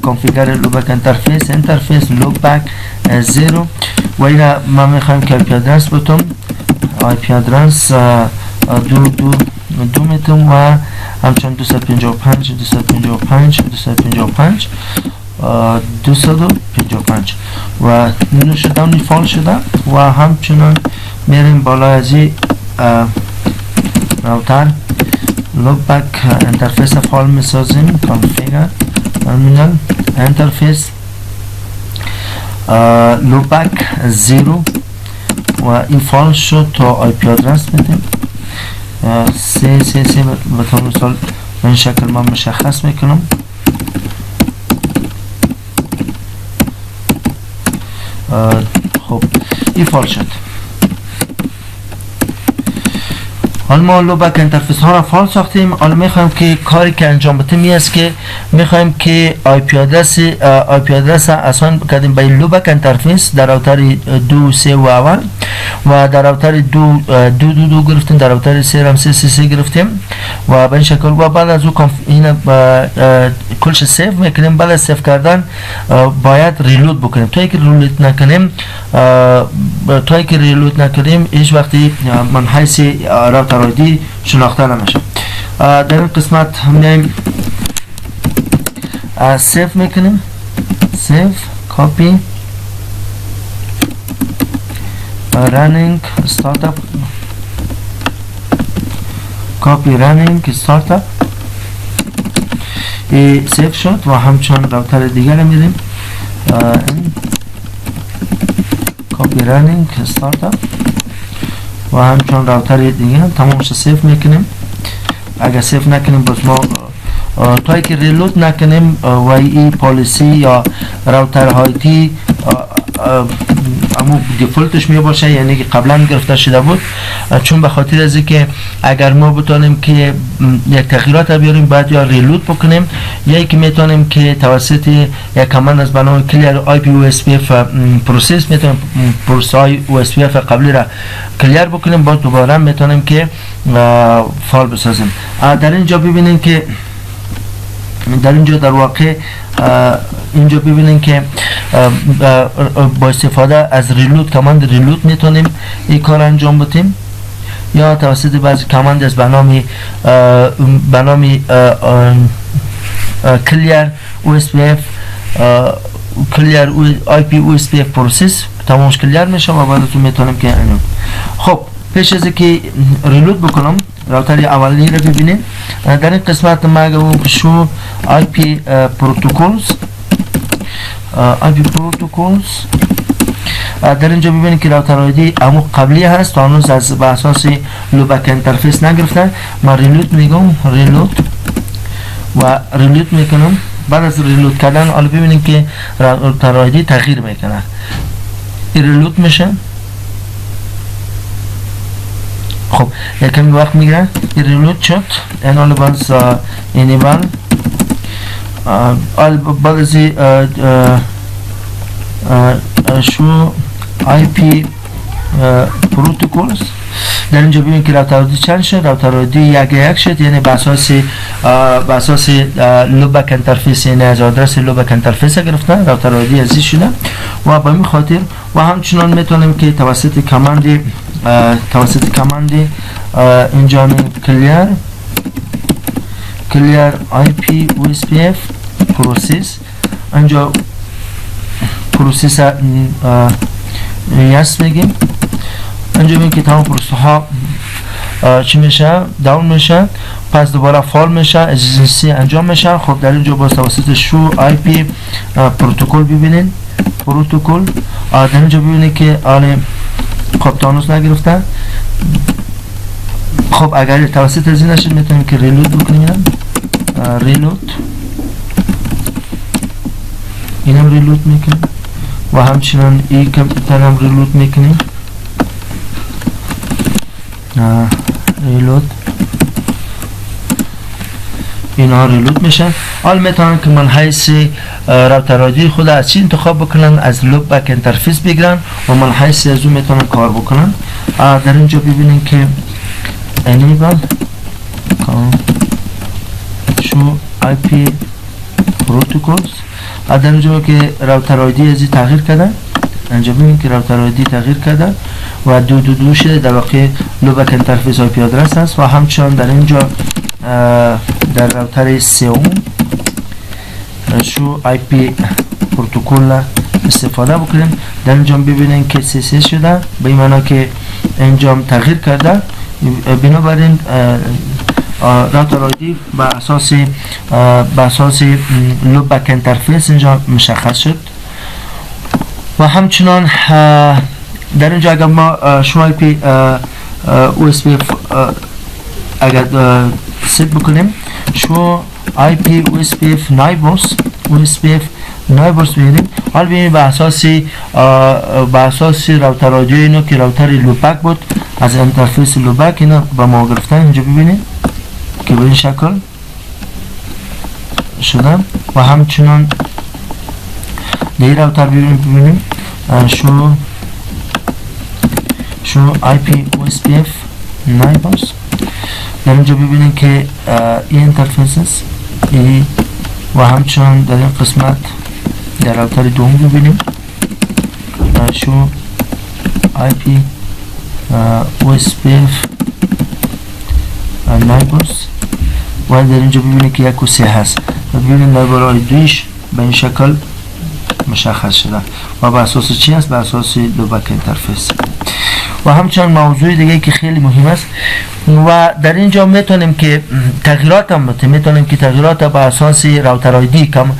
کانفیگر لوبک انترفیس لوبک 0 و اینا ما میخوایم که آیپی ادرس بتون آیپی ادرس دو میتون و همچنان 255 و نوشداونی فال شده و همچنان میریم بالا از این راوتر لوبک انترفیس فال میسازیم، کانفیگر ترمینال انترفیس لوبک 0 و این فال شد تا آیپی ادرس میدیم 3 به طور مثال به این شکل ما مشخص میکنم. خب این فال شد. حالا ما لوبک انترفیس ها را فال ساختیم. حالا میخوایم که کاری که انجام بدیم می است که میخوایم که آی پی آدرس اسان کردیم به لوبک انترفیس در راوتر 2 3 و اول و در راوتر 2 گرفتیم، در راوتر 3 هم 3 گرفتیم و به این شکل و بعد از او این کلش سیو میکنیم. بعد از سیو کردن باید ریلود بکنیم. تا اینکه ریلود نکنیم هیچ وقتی من حیث راوتر آیدی شناخته نمیشه. در این قسمت میایم سیو میکنیم، سیو کاپی running startup copy running startup سیو شد و همچون راوتر دیگر میریم copy running startup و همچون راوتر دیگر تمامش سیو میکنیم. اگر سیو نکنیم باز ما تا که ریلود نکنیم و ای پالیسی یا راوتر هایتی اما دیفولتش می باشه، یعنی که قبلا گرفته شده بود، چون به خاطر از اینکه اگر ما بتونیم که یک تغییرات بیاریم باید یا ریلود بکنیم یا اینکه میتونیم که توسط یک کامند از بنام کلیر آی پی او اس پی اف پروسس میتونیم پروسه های او اس پی اف قبلی را کلیر بکنیم، باز دوباره میتونیم که فال بسازیم. در اینجا ببینیم که در اینجا در واقع اینجا ببینیم که با استفاده از ریلود کامند ریلود میتونیم این کار انجام بدیم یا توسط بعضی کامند از بنامی کلیر او اس پی اف کلیر آی پی او اس پی اف پروسس تمامش کلیر میشه و بعد میتونیم که انجام. خب پیش از اینکه ریلود بکنم راوتر اولی رو ببینیم. در این قسمت ما گفتم شو آی پی پروتکلز در اینجا ببینید که راوتر آیدی امو قبلی هست تا هنوز از به اساس لوبک انترفیس نگرفتن. من ریلود میگم، ریلود و ریلود میکنم. بعد از ریلود کردن حالا ببینید که راوتر آیدی تغییر میکنه، ریلود میشه. خب یکم وقت میگیره ریلود شد. این حالا باز اینیبل بعد از شو آی پی پروتکلز در اینجا ببینید که راوتر آیدی چند شد. راوتر آیدی یک شد، یعنی به اساس لوبک انترفیس، یعنی از آدرس لوبک انترفیس گرفتن راوتر آیدی ازی شده و به این خاطر و همچنان میتونیم که توسط کامند اینجا کلیر آی پی او اس پی اف پروسس اینجا پروسس یس میگیم. اینجا ببینید که تمام پروسه ها چی میشه؟ داون میشه، پس دوباره فال میشه، اجنسی انجام میشه. خب در اینجا باز توسط شو آی پی پروتکل ببینید، پروتکل در اینجا ببینید که خب تانوس نگرفته. خب اگر توسط از این نشد میتونیم که ریلود بکنیم، ریلود اینم ریلود میکنیم و همچنان این کمپیوتر هم ریلود میکنیم، ریلود اینا ریلود میشن. حال میتونن که من حیث راوتر آیدی خود از چی انتخاب بکنن، از لوبک انترفیس بگیرن و من حیث از اون میتونن کار بکنن. در اینجا ببینین که enable شو آی پی پروتکلز در اینجا که راوتر آیدی ازی تغییر کرده. اینجا ببینید که راوتر آیدی تغییر کرده و 222 شده، در واقع لوبک انترفیس آی پی آدرس است و همچنان در اینجا در راوتر سوم شو آی پی پروتکل استفاده بکنیم. در اینجا ببینید که سی شده، به این معنی که اینجا تغییر کرده. بنابراین راوتر آیدی به اساس لوبک انترفیس اینجا مشخص شد و همچنان در اینجا اگر ما شو آی پی او اس پی اگر ست بکنیم شو IP OSPF نایبرز ببینیم. حال ببینیم به اساس راوتر رادیو اینو که راوتر لوپک بود از انترفیس لوپک اینا با ما گرفتن. اینجا ببینیم که به این شکل شده و همچنان دیگه راوتر ببینیم شو IP OSPF نایبرز. در اینجا ببینیم که این انترفیس و همچنان در این قسمت در راوتر دوم ببینیم شو IP OSPF نایبرز و در اینجا ببینیم که 1 و 3 هست و ببینیم نایبرهای دویش به این شکل مشخص شده و به اساس چی هست؟ به اساس لوپک انترفیس. و همچنان موضوع دیگه که خیلی مهم است و در اینجا میتونیم که تغییرات هم میتونیم که تغییرات به اساس راوتر آیدی کم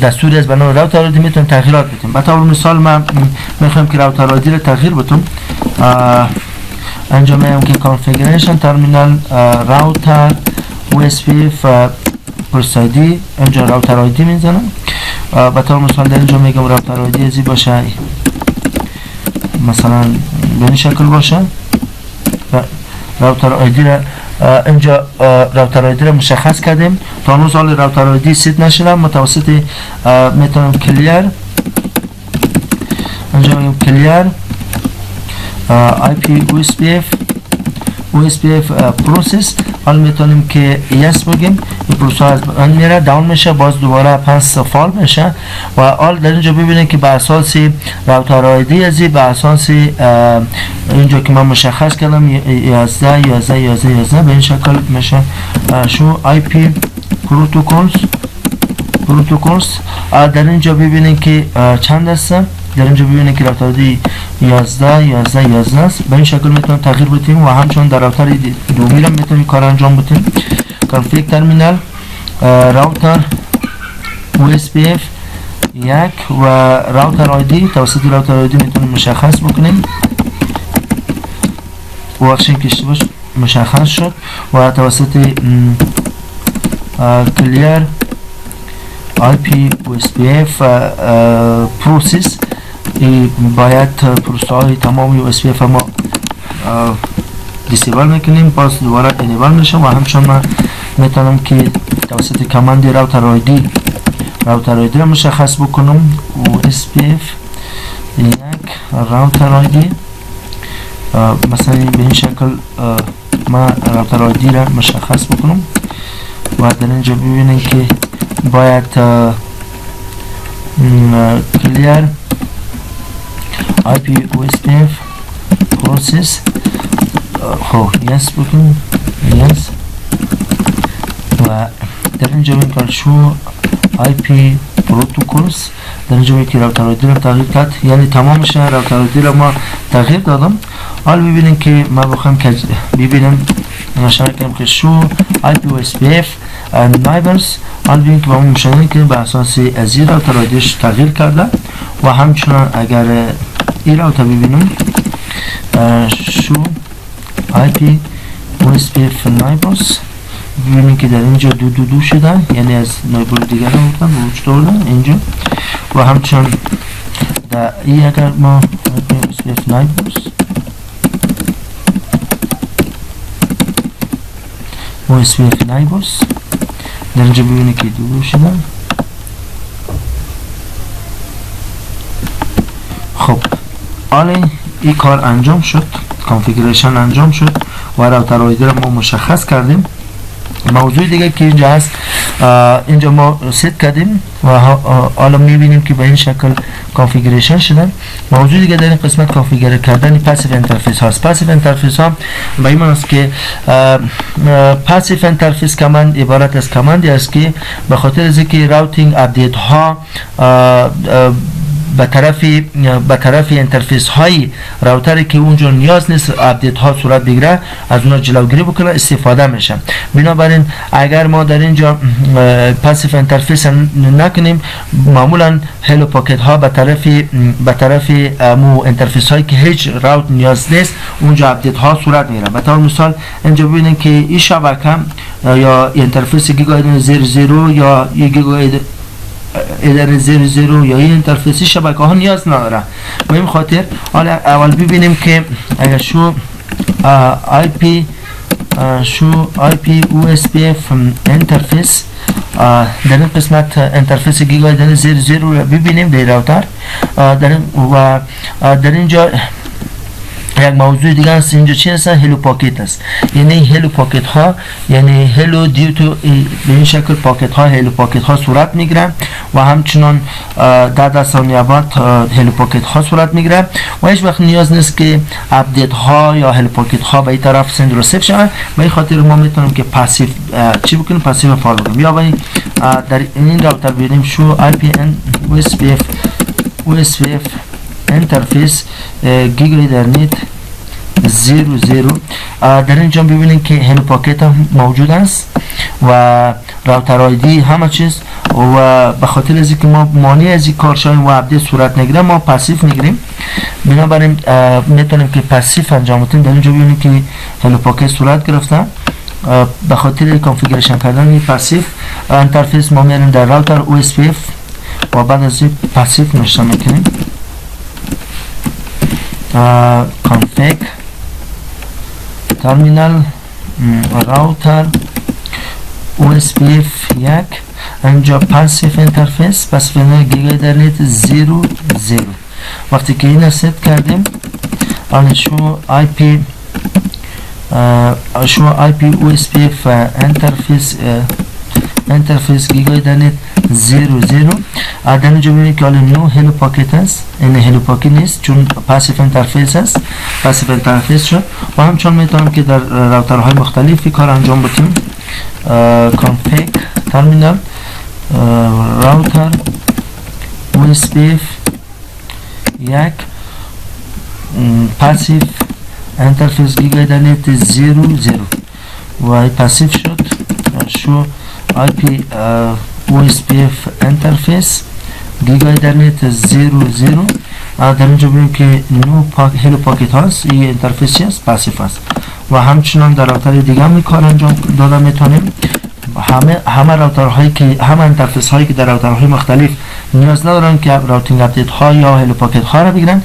دستوری از بنام راوتر آیدی میتونیم تغییرات بدیم. به طور مثال من میخوایم که راوتر آیدی رو تغییر بدم. انجام میدم که کانفیگریشن ترمینال راوتر OSPF پورت آیدی، اینجا راوتر آیدی میزنم. به طور مثال در اینجا میگم راوتر آیدی ازی باشه مثلا به این شکل باشه. راوتر آیدی را اینجا راوتر آیدی را مشخص کردیم. تا هنوز حال راوتر آیدی سیت نشده. متوسط میتونم کلیر اینجا میگم کلیر IP OSPF پروسس. حال میتونیم که یس بگیم این پروسس از آن میره داون میشه باز دوباره پس فال میشه و حال در اینجا ببینید که به اساس راوتر آیدی ازی به اساس اینجا که من مشخص کردم 11 به این شکل میشه شو IP پروتوکولز. در اینجا ببینید که چند هستن. در اینجا ببینید که راوتر آیدی 11 است. به این شکل میتونیم تغییر بدیم و همچنان در راوتر دومی هم میتونیم کار انجام بدیم. کانفیگ ترمینال راوتر OSPF 1 و راوتر آیدی توسط راوتر آیدی میتونیم مشخص بکنیم و وقتی که اشتباه مشخص شد و توسط کلیر IP OSPF پروسس باید پروسس های تمامی OSPF ما دیسیبل میکنیم باز دوباره انیبل میشه و همچنان من میتونم که توسط کماند راوتر آیدی را مشخص بکنم OSPF 1 راوتر آیدی مثلا به این شکل ما راوتر آیدی را مشخص بکنم و در اینجا ببینیم که باید کلیر IP OSPF پروسس یس بکنیم یس و در اینجا ببینیم شو IP پروتوکولز. در اینجا ببینیم که راوتر آیدی را تغییر کرد یعنی تمامش راوتر آیدی را ما تغییر دادم. حال ببینیم که ما بخوایم که ببینیم نشان کنیم که شو IP OSPF نایبرز. حال ببینیم که با ما مشاهده کنیم به اساس از این راوتر آیدیش تغییر کرده و همچنان اگر این راوتر ببینیم شو IP OSPF نایبرز ببینیم که در اینجا دو شده یعنی از نایبر دیگر رو بودن وجود آوردن اینجا و همچنان در این اگر ما IP OSPF نایبرز OSPF نایبرز در اینجا ببینیم که دو شده. خب حالا این کار انجام شد، کانفیگریشن انجام شد و راوتر آیدی را ما مشخص کردیم. موضوع دیگه که اینجا هست اینجا ما ست کردیم و حالا میبینیم که به این شکل کانفیگریشن شدن. موضوع دیگه در این قسمت کانفیگر کردن پاسیو انترفیس هاست. پاسیو انترفیس ها به این معنی است که پاسیو انترفیس کماند عبارت از کماندی است که به خاطر از اینکه راوتینگ اپدیت ها به طرف انترفیس های راوتری که اونجا نیاز نیست اپدیت ها صورت بگیره از اونها جلوگیری بکنه استفاده میشه. بنابراین اگر ما در اینجا پاسیو انترفیس نکنیم معمولا هلو پاکت ها به طرف مو انترفیس هایی که هیچ راوت نیاز نیست اونجا اپدیت ها صورت میگیره. به طور مثال اینجا ببینید که این شبکه یا انترفیس گیگا 00 یا گیگا اداره 00 یا این انترفیسی شبکه ها نیاز نداره. به این خاطر اول ببینیم که اگر شو IP USPF انترفیس در این قسمت انترفیس گیگا اداره 00 رو ببینیم در راوتر در اینجا یک موضوع دیگه است. اینجا چی هست؟ هلو پاکت است. یعنی هلو پاکت ها یعنی هلو دیو تو به این شکل پاکت ها هلو پاکت ها صورت میگیرن و همچنان 10 ثانیه بعد هلو پاکت ها صورت میگیرن و هیچ وقت نیاز نیست که اپدیت ها یا هلو پاکت ها به این طرف سند و ریسیو شوند. به این خاطر ما میتونیم که پاسیو چی بکنیم؟ پاسیو فال بکنیم. یا در این راوتر ببینیم شو IPN USPF انترفیس گیگا ایترنت 00 در اینجا ببینید که هلو پاکت هم موجود است و راوتر آیدی همه چیز و به خاطر از اینکه ما مانع از این کار شویم و اپدیت صورت نگیره ما پاسیو میگیریم. بنابراین میتونیم که پاسیو انجام بدیم. در اینجا ببینید که هلو پاکت صورت گرفته به خاطر کانفیگریشن کردن این پاسیو انترفیس ما میریم در راوتر OSPF و بعد از این پاسیو نشته میکنیم config terminal router OSPF 1 اینجا passive interface passive گیگا ایترنت 00. وقتی که این ست کردیم الان شو IP OSPF انترفیس گیگا ایترنت 00 در اینجا ببینید که نیو هلو پاکت است. این هلو پاکت نیست چون پاسیو انترفیس است. پاسیو انترفیس شد و همچنان میتونم که در راوترهای مختلفی کار انجام بدیم. config terminal راوتر OSPF 1 پاسیو انترفیس گیگا ایترنت 00 و پاسیو شد. شو IP OSPF انترفیس گیگا ایترنت 00 در اینجا ببینیم که هلو پاکت هست. این انترفیسی است پاسیو است و همچنان در راوتر دیگه هم کار انجام داده میتونیم. همه راوترهایی که همه انترفیس هایی که در راوترهای مختلف نیاز ندارن که راوتینگ اپدیت ها یا هلو پاکت ها را بگیرن.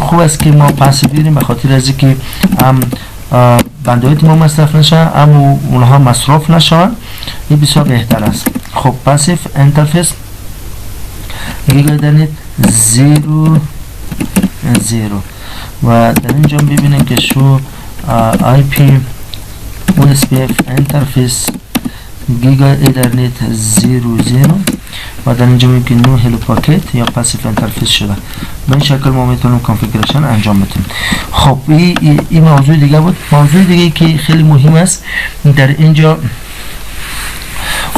خوب است که ما پاسیو بگیریم به خاطر از اینکه هم بندویت ما مصرف نشن اما اونها مصرف نشن. این بسیار بهتر است. خب پاسیو انترفیس گیگا ایترنت 00 و در اینجا ببینیم که شو IP OSPF انترفیس گیگا ایترنت 00 و در اینجا میگه نو هلو پاکت یا پاسیو انترفیس شده. به این شکل ما میتونیم کانفیگریشن انجام بدیم. خب این موضوع دیگه بود. موضوع دیگه که خیلی مهم است در اینجا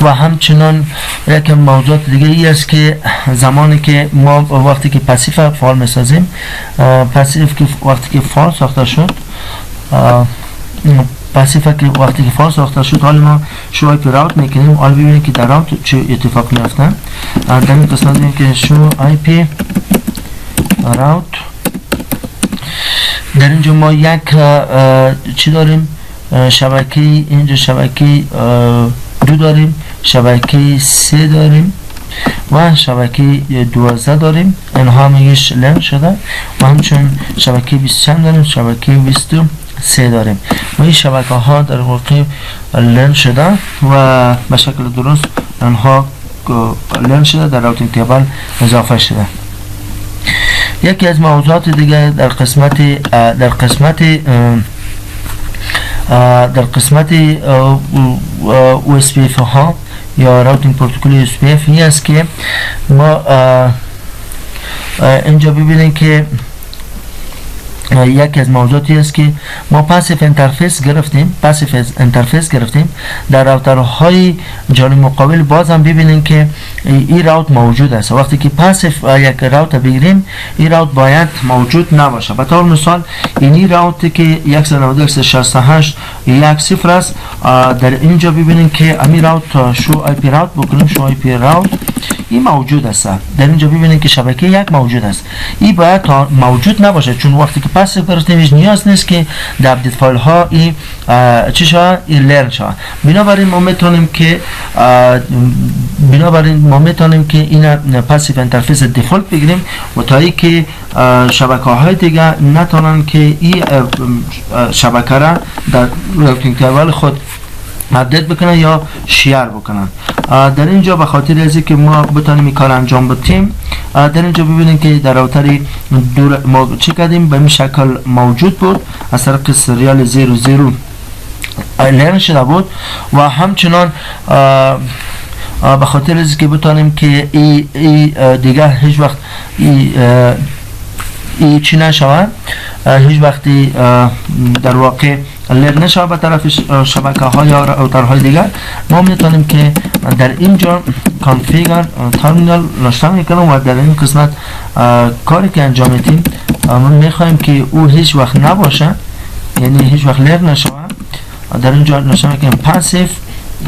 و همچنان یک موضوع دیگه ای است که زمانی که ما وقتی که پاسیو فایل میسازیم پاسیو که وقتی که فایل ساخته شد پاسیو که وقتی که فایل ساخته شد حالا ما شو IP راوت میکنیم. حالا ببینیم که در راوت چه اتفاق میفته. در این قسمت ببینیم که شو IP راوت در اینجا ما یک چی داریم شبکه اینجا شبکه 2 داریم شبکه 3 داریم و شبکه 12 داریم. اینها میگیش لن شده و همچون شبکه 20 داریم شبکه 23 داریم و این شبکه ها در واقع لن شده و به شکل درست اینها لن شده در راوتینگ تیبل اضافه شده. یکی از موضوعات دیگه در قسمت OSPF ها یا راوتینگ پروتکل OSPF این است که ما اینجا ببینیم که یکی از موضوعاتی است که ما پاسیو انترفیس گرفتیم در راوترهای جانب مقابل. باز هم ببینیم که این راوت موجود است. وقتی که پاسیف یک راوت بگیریم این راوت باید موجود نباشه. به طور مثال این راوت که 192.168.1.0 است، در اینجا ببینیم که امی راوت شو آی پی راوت بکنیم، شو آی پی راوت این موجود است. در اینجا ببینید که شبکه یک موجود است. این باید موجود نباشه، چون وقتی که پاسیف گرفتیم نیاز نیست که در اپدیت فایل ها این چی شود، این لرن شود. بنابراین ما میتونیم که این پاسیف انترفیس دیفالت بگیریم و تا ای که شبکه های دیگه نتونن که این شبکه را در راوتینگ تیبل خود اپدیت بکنن یا شیر بکنن. در اینجا به خاطر از که ما بتونیم این کار انجام بدیم، در اینجا ببینید که در راوتر دور ما چه کردیم، به این شکل موجود بود، از طریق سریال 00 لرن شده بود و همچنان به خاطر از که بتونیم که ای دیگه هیچ وقت ای چی نشود، هیچ وقتی در واقع لرن نشود به طرف شبکه های یا راوترهای دیگر، ما میتونیم که در اینجا کانفیگر ترمینال نشته میکنم و در این قسمت کاری که انجام میدیم ما میخوایم که او هیچ وقت نباشه، یعنی هیچ وقت لرن نشود. در اینجا نشته میکنیم پاسیف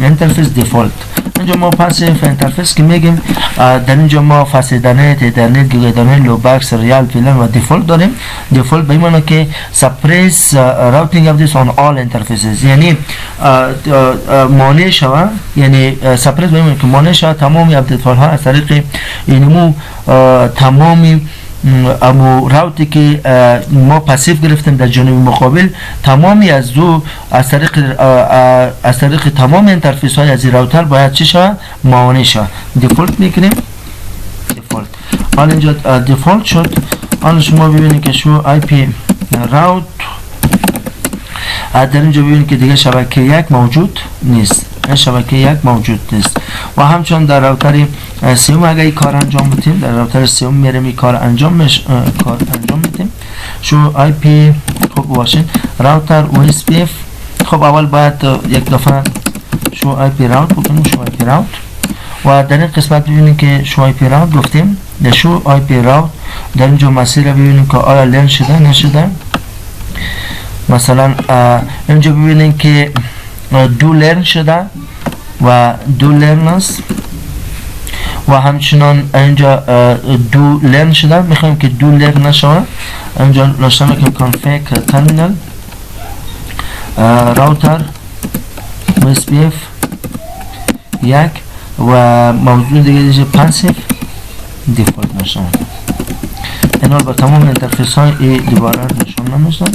انترفیس دیفالت. اینجا ما پاسیف انترفیس که میگیم در اینجا ما فاست ایترنت گیگ ایترنت لوبک سریال فیلن و دیفالت داریم. دیفالت به این معنی که سپریس راوتینگ اف دیس آن آل انترفیسز، یعنی مانع شود، یعنی سپریس به این معنی که مانع شود تمامی اپدیت فایل ها از طریق اینمو تمامی امو راوتی که ما پاسیف گرفتیم در جانب مقابل تمامی از دو از طریق تمام انترفیس های از این راوتر باید چی شود، مانع شود. دیفالت میکنیم، دیفالت. حالا اینجا دیفالت شد. حالا شما ببینید که شو آی پی راوت در اینجا ببینید که دیگه شبکه یک موجود نیست، شبکه یک موجود نیست. و همچنان در راوتر سیوم اگر این کار انجام بدیم، در راوتر سیوم میریم این کار انجام میدیم. شو آی پی خوب باشین راوتر OSPF. خب اول باید یک دفعه شو آی پی راوت بکنیم، شو آی پی راوت. و در این قسمت ببینیم که شو آی پی راوت گفتیم، در شو آی پی راوت در اینجا مسیر رو ببینیم که آیا لرن شده نشده. مثلا اینجا ببینیم که دو لرن شده و دو لرن است و همچنان اینجا دو لرن شده. میخوایم که دو لرن نشود، اینجا نشته میکنیم کانفیگ ترمینال راوتر OSPF یک و موضوع دیگه دیگه پاسیف دیفالت نشون. اینا با تمام انترفیس های دوباره نشون نمیشن،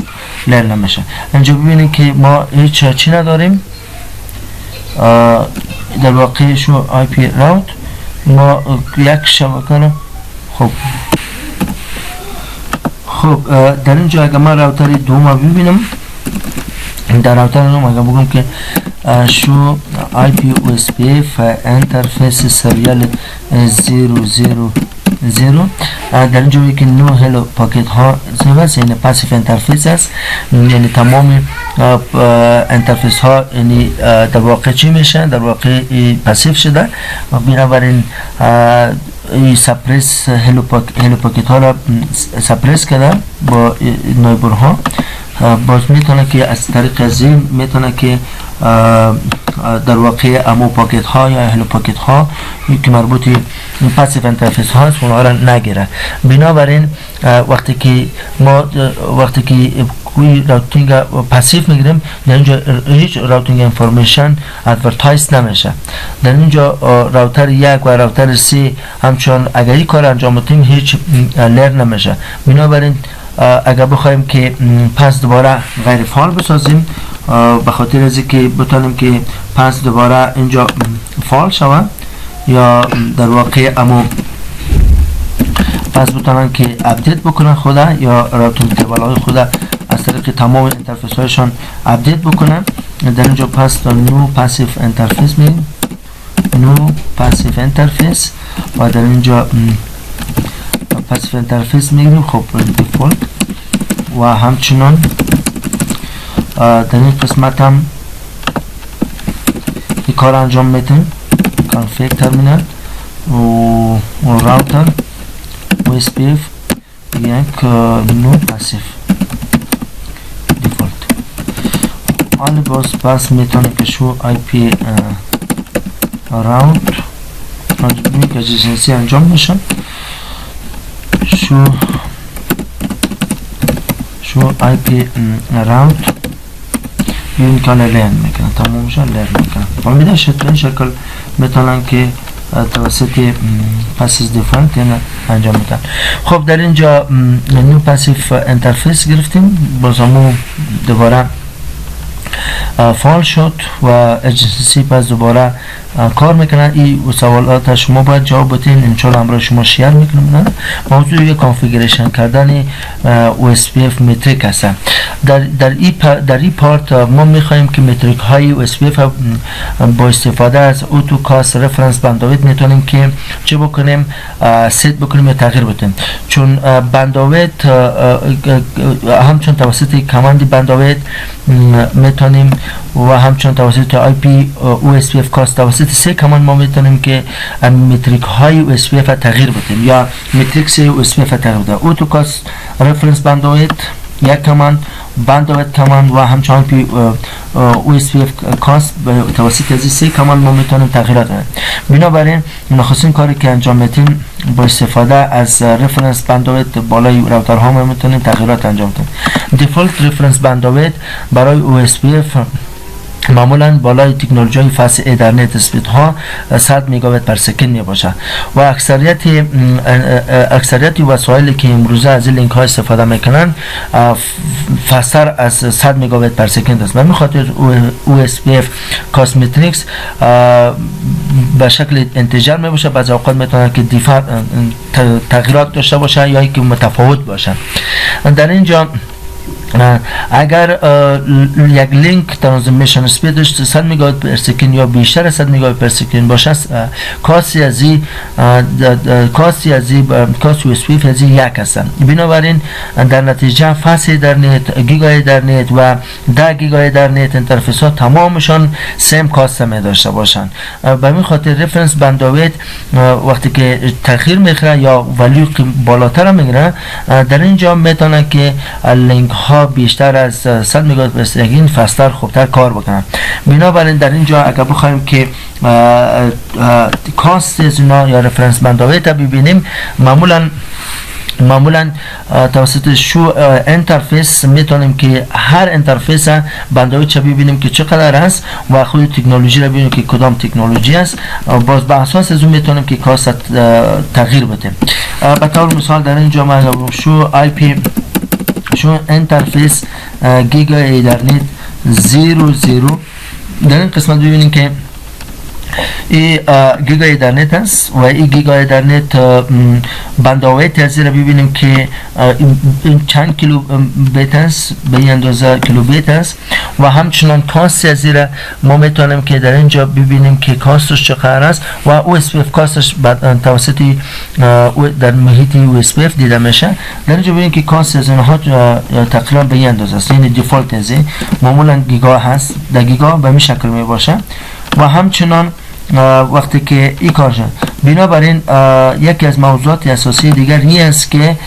لرن نمیشه. اینجا ببینید که ما هیچ چی نداریم. در واقع شو آی پی راوت ما یک شبکه رو خب در اینجا اگر من راوتر دوم ببینم، در راوتر دوم اگر بگم که شو آی پی OSPF انترفیس سریال 000 در اینجا بگیم که نو هلو پاکت ها سرویس، یعنی پاسیف انترفیس است، یعنی تمام انترفیس ها یعنی در واقع چی میشه، در واقع پاسیف شده و بنابراین سپریس هلو پاکت ها را سپریس کرده با نایبر ها. باز میتونه که از طریق ازیم میتونه که در واقع امو پاکت ها یا هلو پاکت ها که مربوطی پاسیف انترفیس هاست اونها را نگیره. بنابراین وقتی که کوی راوتینگ پاسیف میگیریم در اینجا هیچ راوتینگ انفورمیشن ادورتایز نمیشه. در اینجا راوتر یک و راوتر سی همچون اگر این کار انجام بدیم هیچ لرن نمیشه. بنابراین اگر بخوایم که پس دوباره غیر فعال بسازیم به خاطر از که بتونیم که پس دوباره اینجا فعال شود یا در واقع امو پس بتونن که اپدیت بکنن خدا یا راوتینگ تیبل های خدا از طریق تمام انترفیس هایشان اپدیت بکنن. در اینجا پس نو پاسیف انترفیس میگیم، نو پاسیف انترفیس و در اینجا پاسیف انترفیس میگیم. خب دیفالت و همچنان در این قسمت هم این کار انجام میتیم، کانفیگ ترمینال و راوتر OSPF یک نو پاسیف دیفالت. حالا باز پس میتونه که شو IP راوت مجموعی که جنسی انجام میشن. شو IP راوت این کانال لرن میکنن، تمامش لرن میکنن. ولی در این شکل میتونن که توسط پاسیف دیفالت انجام میدن. خب در اینجا نیو پاسیف انترفیس گرفتیم، بازمو دوباره فعال شد و اجنسی پس دوباره کار میکنن. این سوالات شما باید جواب بدین، انشالله همراه شما شیر میکنم. موضوع کانفیگریشن کردن OSPF متریک هستن. در این پارت ما میخوایم که متریک های OSPF با استفاده از اوتوکاست رفرنس بندویت میتونیم که چه بکنیم، ست بکنیم یا تغییر بدیم. چون بندویت همچون توسط کامند بندویت میتونیم و همچون توسط IP OSPF کاست توسط سه کامند ما میتونیم که متریک های OSPF تغییر بدیم یا متریکس OSPF تغییر بدیم. اوتوکاست رفرنس بندویت یک کامند، بندویت کامند و همچنان پی OSPF کاست توسط از سه کامند ما میتونیم تغییرات بدیم. بنابراین نخستین کاری که انجام میدیم با استفاده از رفرنس بندویت بالای راوترها ما میتونیم تغییرات انجام بدیم. دیفالت رفرنس بندویت برای OSPF معمولا بالای تکنولوژی فاست ایترنت اسپید ها 100 مگابیت پر سکند می باشه و اکثریت وسایلی که امروزه از لینک ها استفاده میکنن فاستر از 100 مگابیت پر سکند است. من میخواد OSPF کاست متریکس به شکل انتجر می باشه، بعضی اوقات میتونه که تغییرات داشته باشه یا اینکه متفاوت باشه. در اینجا اگر یک لینک ترانزمیشن اسپیدش 100 مگابیت پر سکند یا بیشتر از 100 مگابیت پر سکند باشه، کاست OSPF از یک هستن. بنابراین در نتیجه فاست ایترنت، گیگا ایترنت و 10 گیگا ایترنت انترفیس ها تمامشان سیم کاست می داشته باشن. به این خاطر رفرنس بندویت وقتی که تغییر میخوره یا ولیو بالاتر میگیره، در اینجا میتونه که لینک ها بیشتر از 100 مگابیت پر سکند فاستر خوبتر کار بکنن. بنابراین در اینجا اگر بخوایم که کاست از اینا یا رفرنس بندویت ببینیم، معمولا توسط شو انترفیس میتونیم که هر انترفیس بندویت چه ببینیم که چقدر است و خود تکنولوژی رو ببینیم که کدام تکنولوژی است. باز به اساس از اون میتونیم که کاست تغییر بدیم. به طور مثال در اینجا ما شو انترفیس گیگا ایترنت 00 در این قسمت ببینیم که این گیگا ایترنت است و این گیگا ایترنت بندویت از را ببینیم که این چند کیلو بیت است، به این اندازه کیلو بیت است و همچنان کاست از را ما میتونیم که در اینجا ببینیم که کاستش چقدر است و OSPF کاستش توسط در محیط OSPF دیده میشه. در اینجا ببینیم که کاست از اینها تقریبا به این اندازه است، یعنی دیفالت از این معمولا گیگا هست، در گیگا به این شکل می باشه و همچنان وقتی که این کار شد. بنابراین یکی از موضوعات اساسی دیگر این است که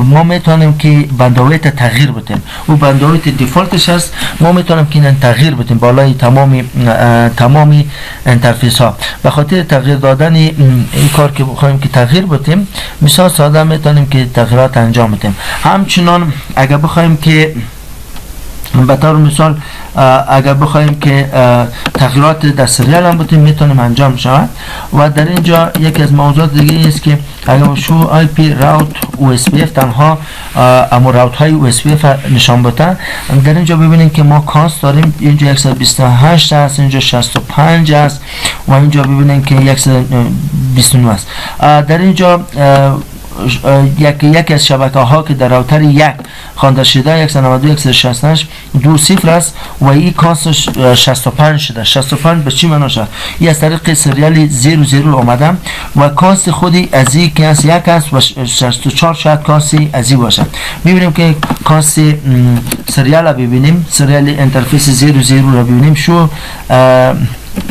ما میتونیم که بندویت تغییر بدیم. او بندویت دیفالتش است، ما میتونیم که این تغییر بدیم بالای تمامی انترفیس ها. به خاطر تغییر دادن این کار که بخوایم که تغییر بدیم، مثال ساده میتونیم که تغییرات انجام بدیم. همچنان اگر بخوایم که به طور مثال اگر بخوایم که تغییرات در سریال هم بتونیم میتونیم انجام شود و در اینجا یکی از موضوعات دیگه است که اگر شو IP راوت OSPF تنها اما راوت های OSPF نشان بده، در اینجا ببینیم که ما کاست داریم، اینجا 128 است، اینجا 65 است و اینجا ببینیم که 129 است. در اینجا یکی از شبکه ها که در راوتر یک خوانده شده 192.168 دو صفر است و این کاستش 65 شده. 65 به چی معنا شد؟ این از طریق سریال 00 آمده و کاست خودی از این که از یک است و 64 شاید کاستی از این باشه. میبینیم که کاست سریال رو ببینیم، سریال انترفیس 00 رو ببینیم. شو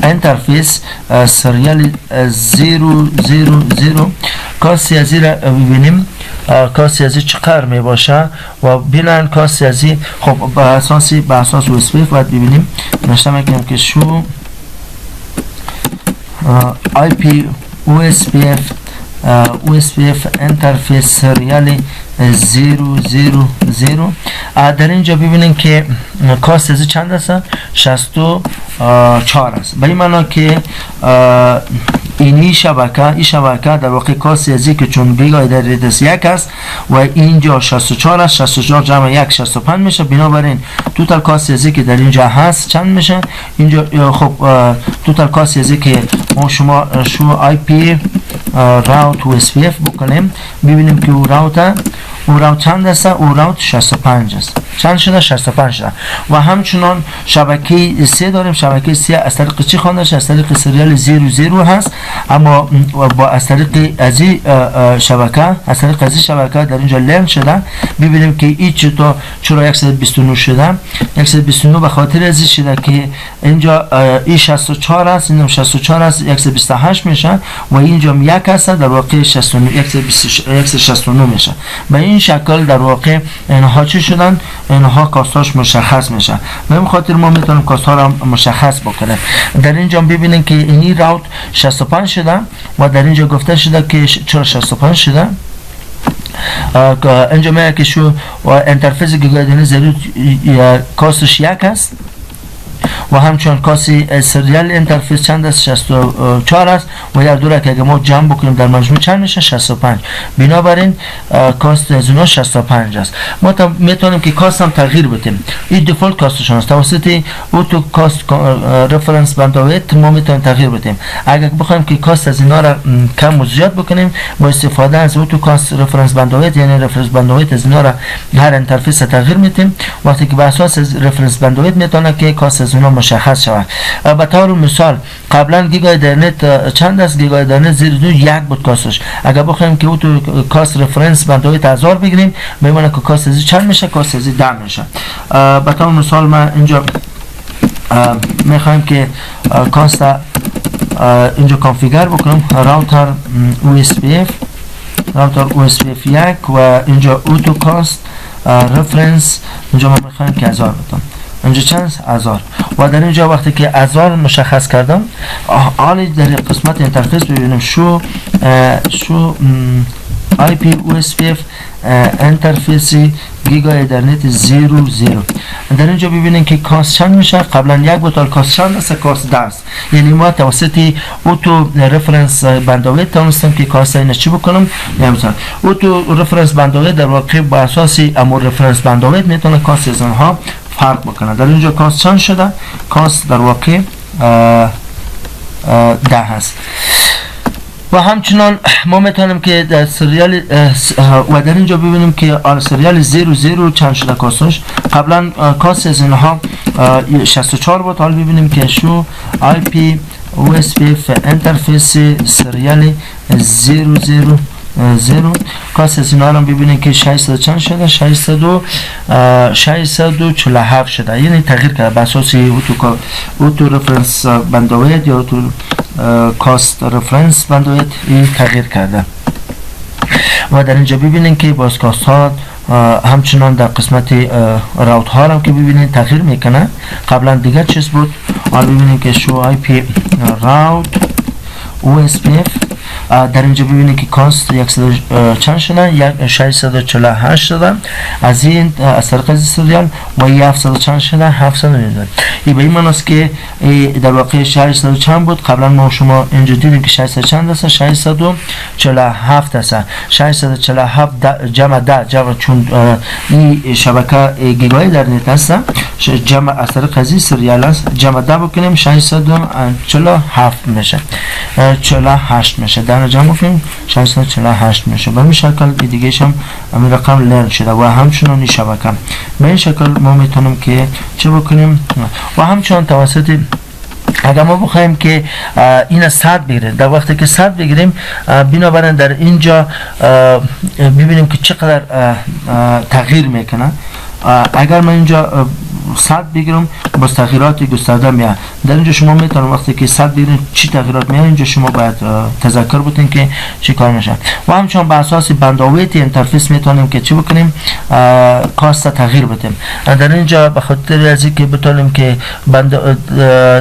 انترفیس سریال 000 کاسی ازی را ببینیم. کاسی ازی چقدر می باشه و بینن کاسی ازی خب به اساس OSPF باید ببینیم. نشته میکنم که شو IP OSPF انترفیس سریال 000. در اینجا ببینیم که کاست ازی چند است؟ 64 است. به این معنا که این شبکه در واقع کاست ازی که چون گیگای در ریدس 1 است و اینجا 64 است، 64 جمع 1 65 میشه. بنابراین توتال کاست ازی که در اینجا هست چند میشه؟ اینجا خب توتال کاست ازی که ما شما شو IP راوت OSPF بکنیم ببینیم که او راوت چند است؟ او راوت 65 است. چند شده؟ 65 شده. و همچنان شبکه 3 داریم. شبکه 3 از طریق چی خوانده شده؟ از طریق سریال 00 هست، اما با از طریق ازی شبکه در اینجا لرن شده. ببینیم که این چرا 129 شده؟ 129 به خاطر ازی شده که اینجا این 64 است، اینم 64 است، 128 میشه و اینجا 1 است، در واقع 169 میشه. به این شکل در واقع اینها چی شدن؟ اینها کاستاش مشخص میشه. به این خاطر ما میتونیم کاست ها را مشخص بکنیم. در اینجا ببینیم که این راوت 65 شده و در اینجا گفته شده که چرا 65 شده. اینجا میگه که شو انترفیس گیگای دنیز کاستش 1 است و همچنان کاسی سریال انترفیس چند است؟ 64 است و یا دوره که اگه ما جمع بکنیم در مجموع چند میشه؟ 65. بنابراین کاست از اونها 65 است. ما میتونیم که کاست هم تغییر بدیم. این دیفالت کاستشون است. توسط اوتو کاست رفرنس بندویت ما میتونیم تغییر بدیم. اگر بخوایم که کاست از اینا را کم و زیاد بکنیم با استفاده از اوتو کاست رفرنس بندویت، یعنی رفرنس بندویت از اینا را هر انترفیس تغییر میدیم. وقتی که به اساس رفرنس بندویت میتونه که کاست از اونا مشخص شود. به طور مثال قبلا گیگای اینترنت چند است؟ گیگای اینترنت 0.1 بود کاستش. اگر بخوایم که اوتو کاست رفرنس بندویت 1000 بگیریم میمونه که کاست از چند میشه؟ کاست از 10 میشه. به طور مثال من اینجا میخوایم که کاست اینجا کانفیگر بکنم راوتر OSPF 1 و اینجا اوتو کاست رفرنس اینجا ما میخوایم که 1000 بدم. اینجا چند؟ 1000. و در اینجا وقتی که 1000 مشخص کردم حالی در قسمت انترفیس ببینیم شو IP OSPF انترفیسی گیگای اینترنت 00. در اینجا ببینیم که کاست چند میشه. قبلا 1 بود، کاست چند است؟ کاست 10 است. یعنی ما توسط اوتو رفرنس بندویت تونستم که کاست اینو چی بکنم؟ مثلا اوتو رفرنس بندویت در واقع با اساس امور رفرنس بندویت میتونه کاست از اونها فرق بکنه. در اینجا کاست چند شده؟ کاست در واقع 10 هست. و همچنان ما میتونیم که در سریال و در اینجا ببینیم که سریال 00 چند شده کاستش. قبلا کاست از اینها 64 بود، حالا ببینیم که شو IP OSPF انترفیس سریال 00 کاست از اینا رو ببینیم که 600 چند شده؟ 647 شده. یعنی تغییر کرده به اساس اوتو رفرنس بندویت یا اوتو کاست رفرنس بندویت این تغییر کرده. و در اینجا ببینیم که باز کاست ها همچنان در قسمت راوت ها هم که ببینید تغییر میکنه. قبلا دیگه چیز بود، حالا ببینیم که شو IP راوت OSPF در اینجا ببینید که کاست 100 چند شدن؟ 648 شدن از این از طریق از سریال و 700 چند شدن؟ 700 میدن. این به این معنی است که در واقع 600 چند بود. قبلا ما شما اینجا دیدیم که 600 چند است؟ 647 است. 647 جمع 10 جمع چون این شبکه گیگای در نت است جمع از طریق از سریال است، جمع 10 بکنیم 647 میشه، 48 میشه. در جمع بکنیم 648 میشه. به این شکل دیگه هم این رقم لرن شده و همچنان این شبکه به این شکل ما میتونیم که چه بکنیم. و همچنان توسط اگر ما بخوایم که این 100 بگیریم، در وقتی که 100 بگیریم بنابراین در اینجا ببینیم که چقدر تغییر میکنه. اگر ما اینجا 100 بگیرم با تغییرات گسترده میاد. در اینجا شما میتونید وقتی که 100 بگیرید چی تغییرات میاد اینجا شما باید تذکر بودین که چی کار میشه. و همچنین بر اساس بندویت اینترفیس میتونیم که چی بکنیم کاست تغییر بدیم. در اینجا به خاطر از اینکه بتونیم که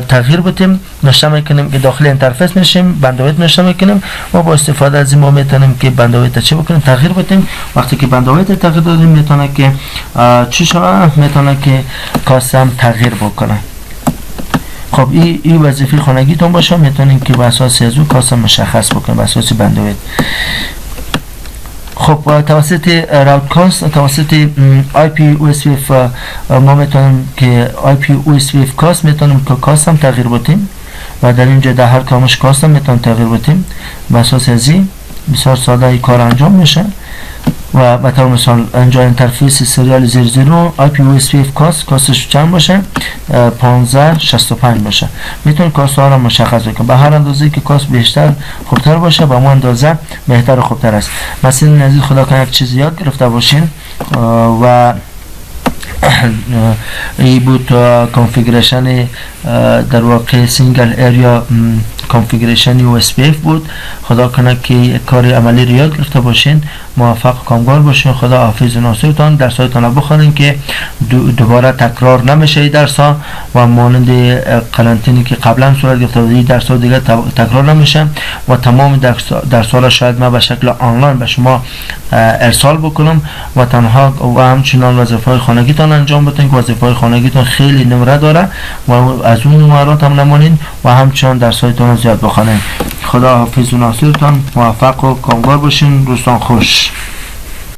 تغییر بدیم نشته میکنیم که داخل اینترفیس میشیم بندویت نشته میکنیم و با استفاده از این ما میتونیم که بندویت چی بکنیم تغییر بدیم. وقتی که بندویت تغییر دادیم میتونه که چی شود میتونه که کاست هم تغییر بکنه. خب این وظیفه خانگیتون باشه میتونین که بر اساس از اون کاست مشخص بکنید بر اساس بندویت. خب توسط راوت کاست توسط آی پی او اس وی اف ما میتونیم که آی پی او اس وی اف کاست میتونیم که کاست هم تغییر بدیم و در اینجا در هر کامش کاست هم میتونیم تغییر بدیم. بر اساس از این بسیار ساده این کار انجام میشه و به طور مثال اینجا اینترفیس سریال 00 آی پی او اس وی اف کاستش چند باشه 1565 باشه. میتونید کاست ها را مشخص کنید به هر اندازه که کاست بیشتر خوبتر باشه با اون اندازه بهتر و خوبتر است. مثلا نزدیک خدا کنه یک چیز یاد گرفته باشین و ای بود کانفیگریشن در واقع سینگل اریا کانفیگریشن یو اس پی اف بود. خدا کنه که کار عملی رو یاد گرفته باشین موفق کامگار باشین. خدا حافظ و ناصرتان. درسایتان بخونین که دوباره تکرار نمیشه این درس ها و مانند قرنطینی که قبلا صورت گرفته بود این درس ها دیگه تکرار نمیشه و تمام درس ها را شاید من به شکل آنلاین به شما ارسال بکنم و تنها و همچنان وظیفه های خانگیتان انجام بدین که وظیفه های خانگیتان خیلی نمره داره و از اون نمرات هم نمانین و همچنان درسایتان زیاد بخونین. خدا حافظ و ناصرتان. موفق و کامگار باشین. روزتان خوش.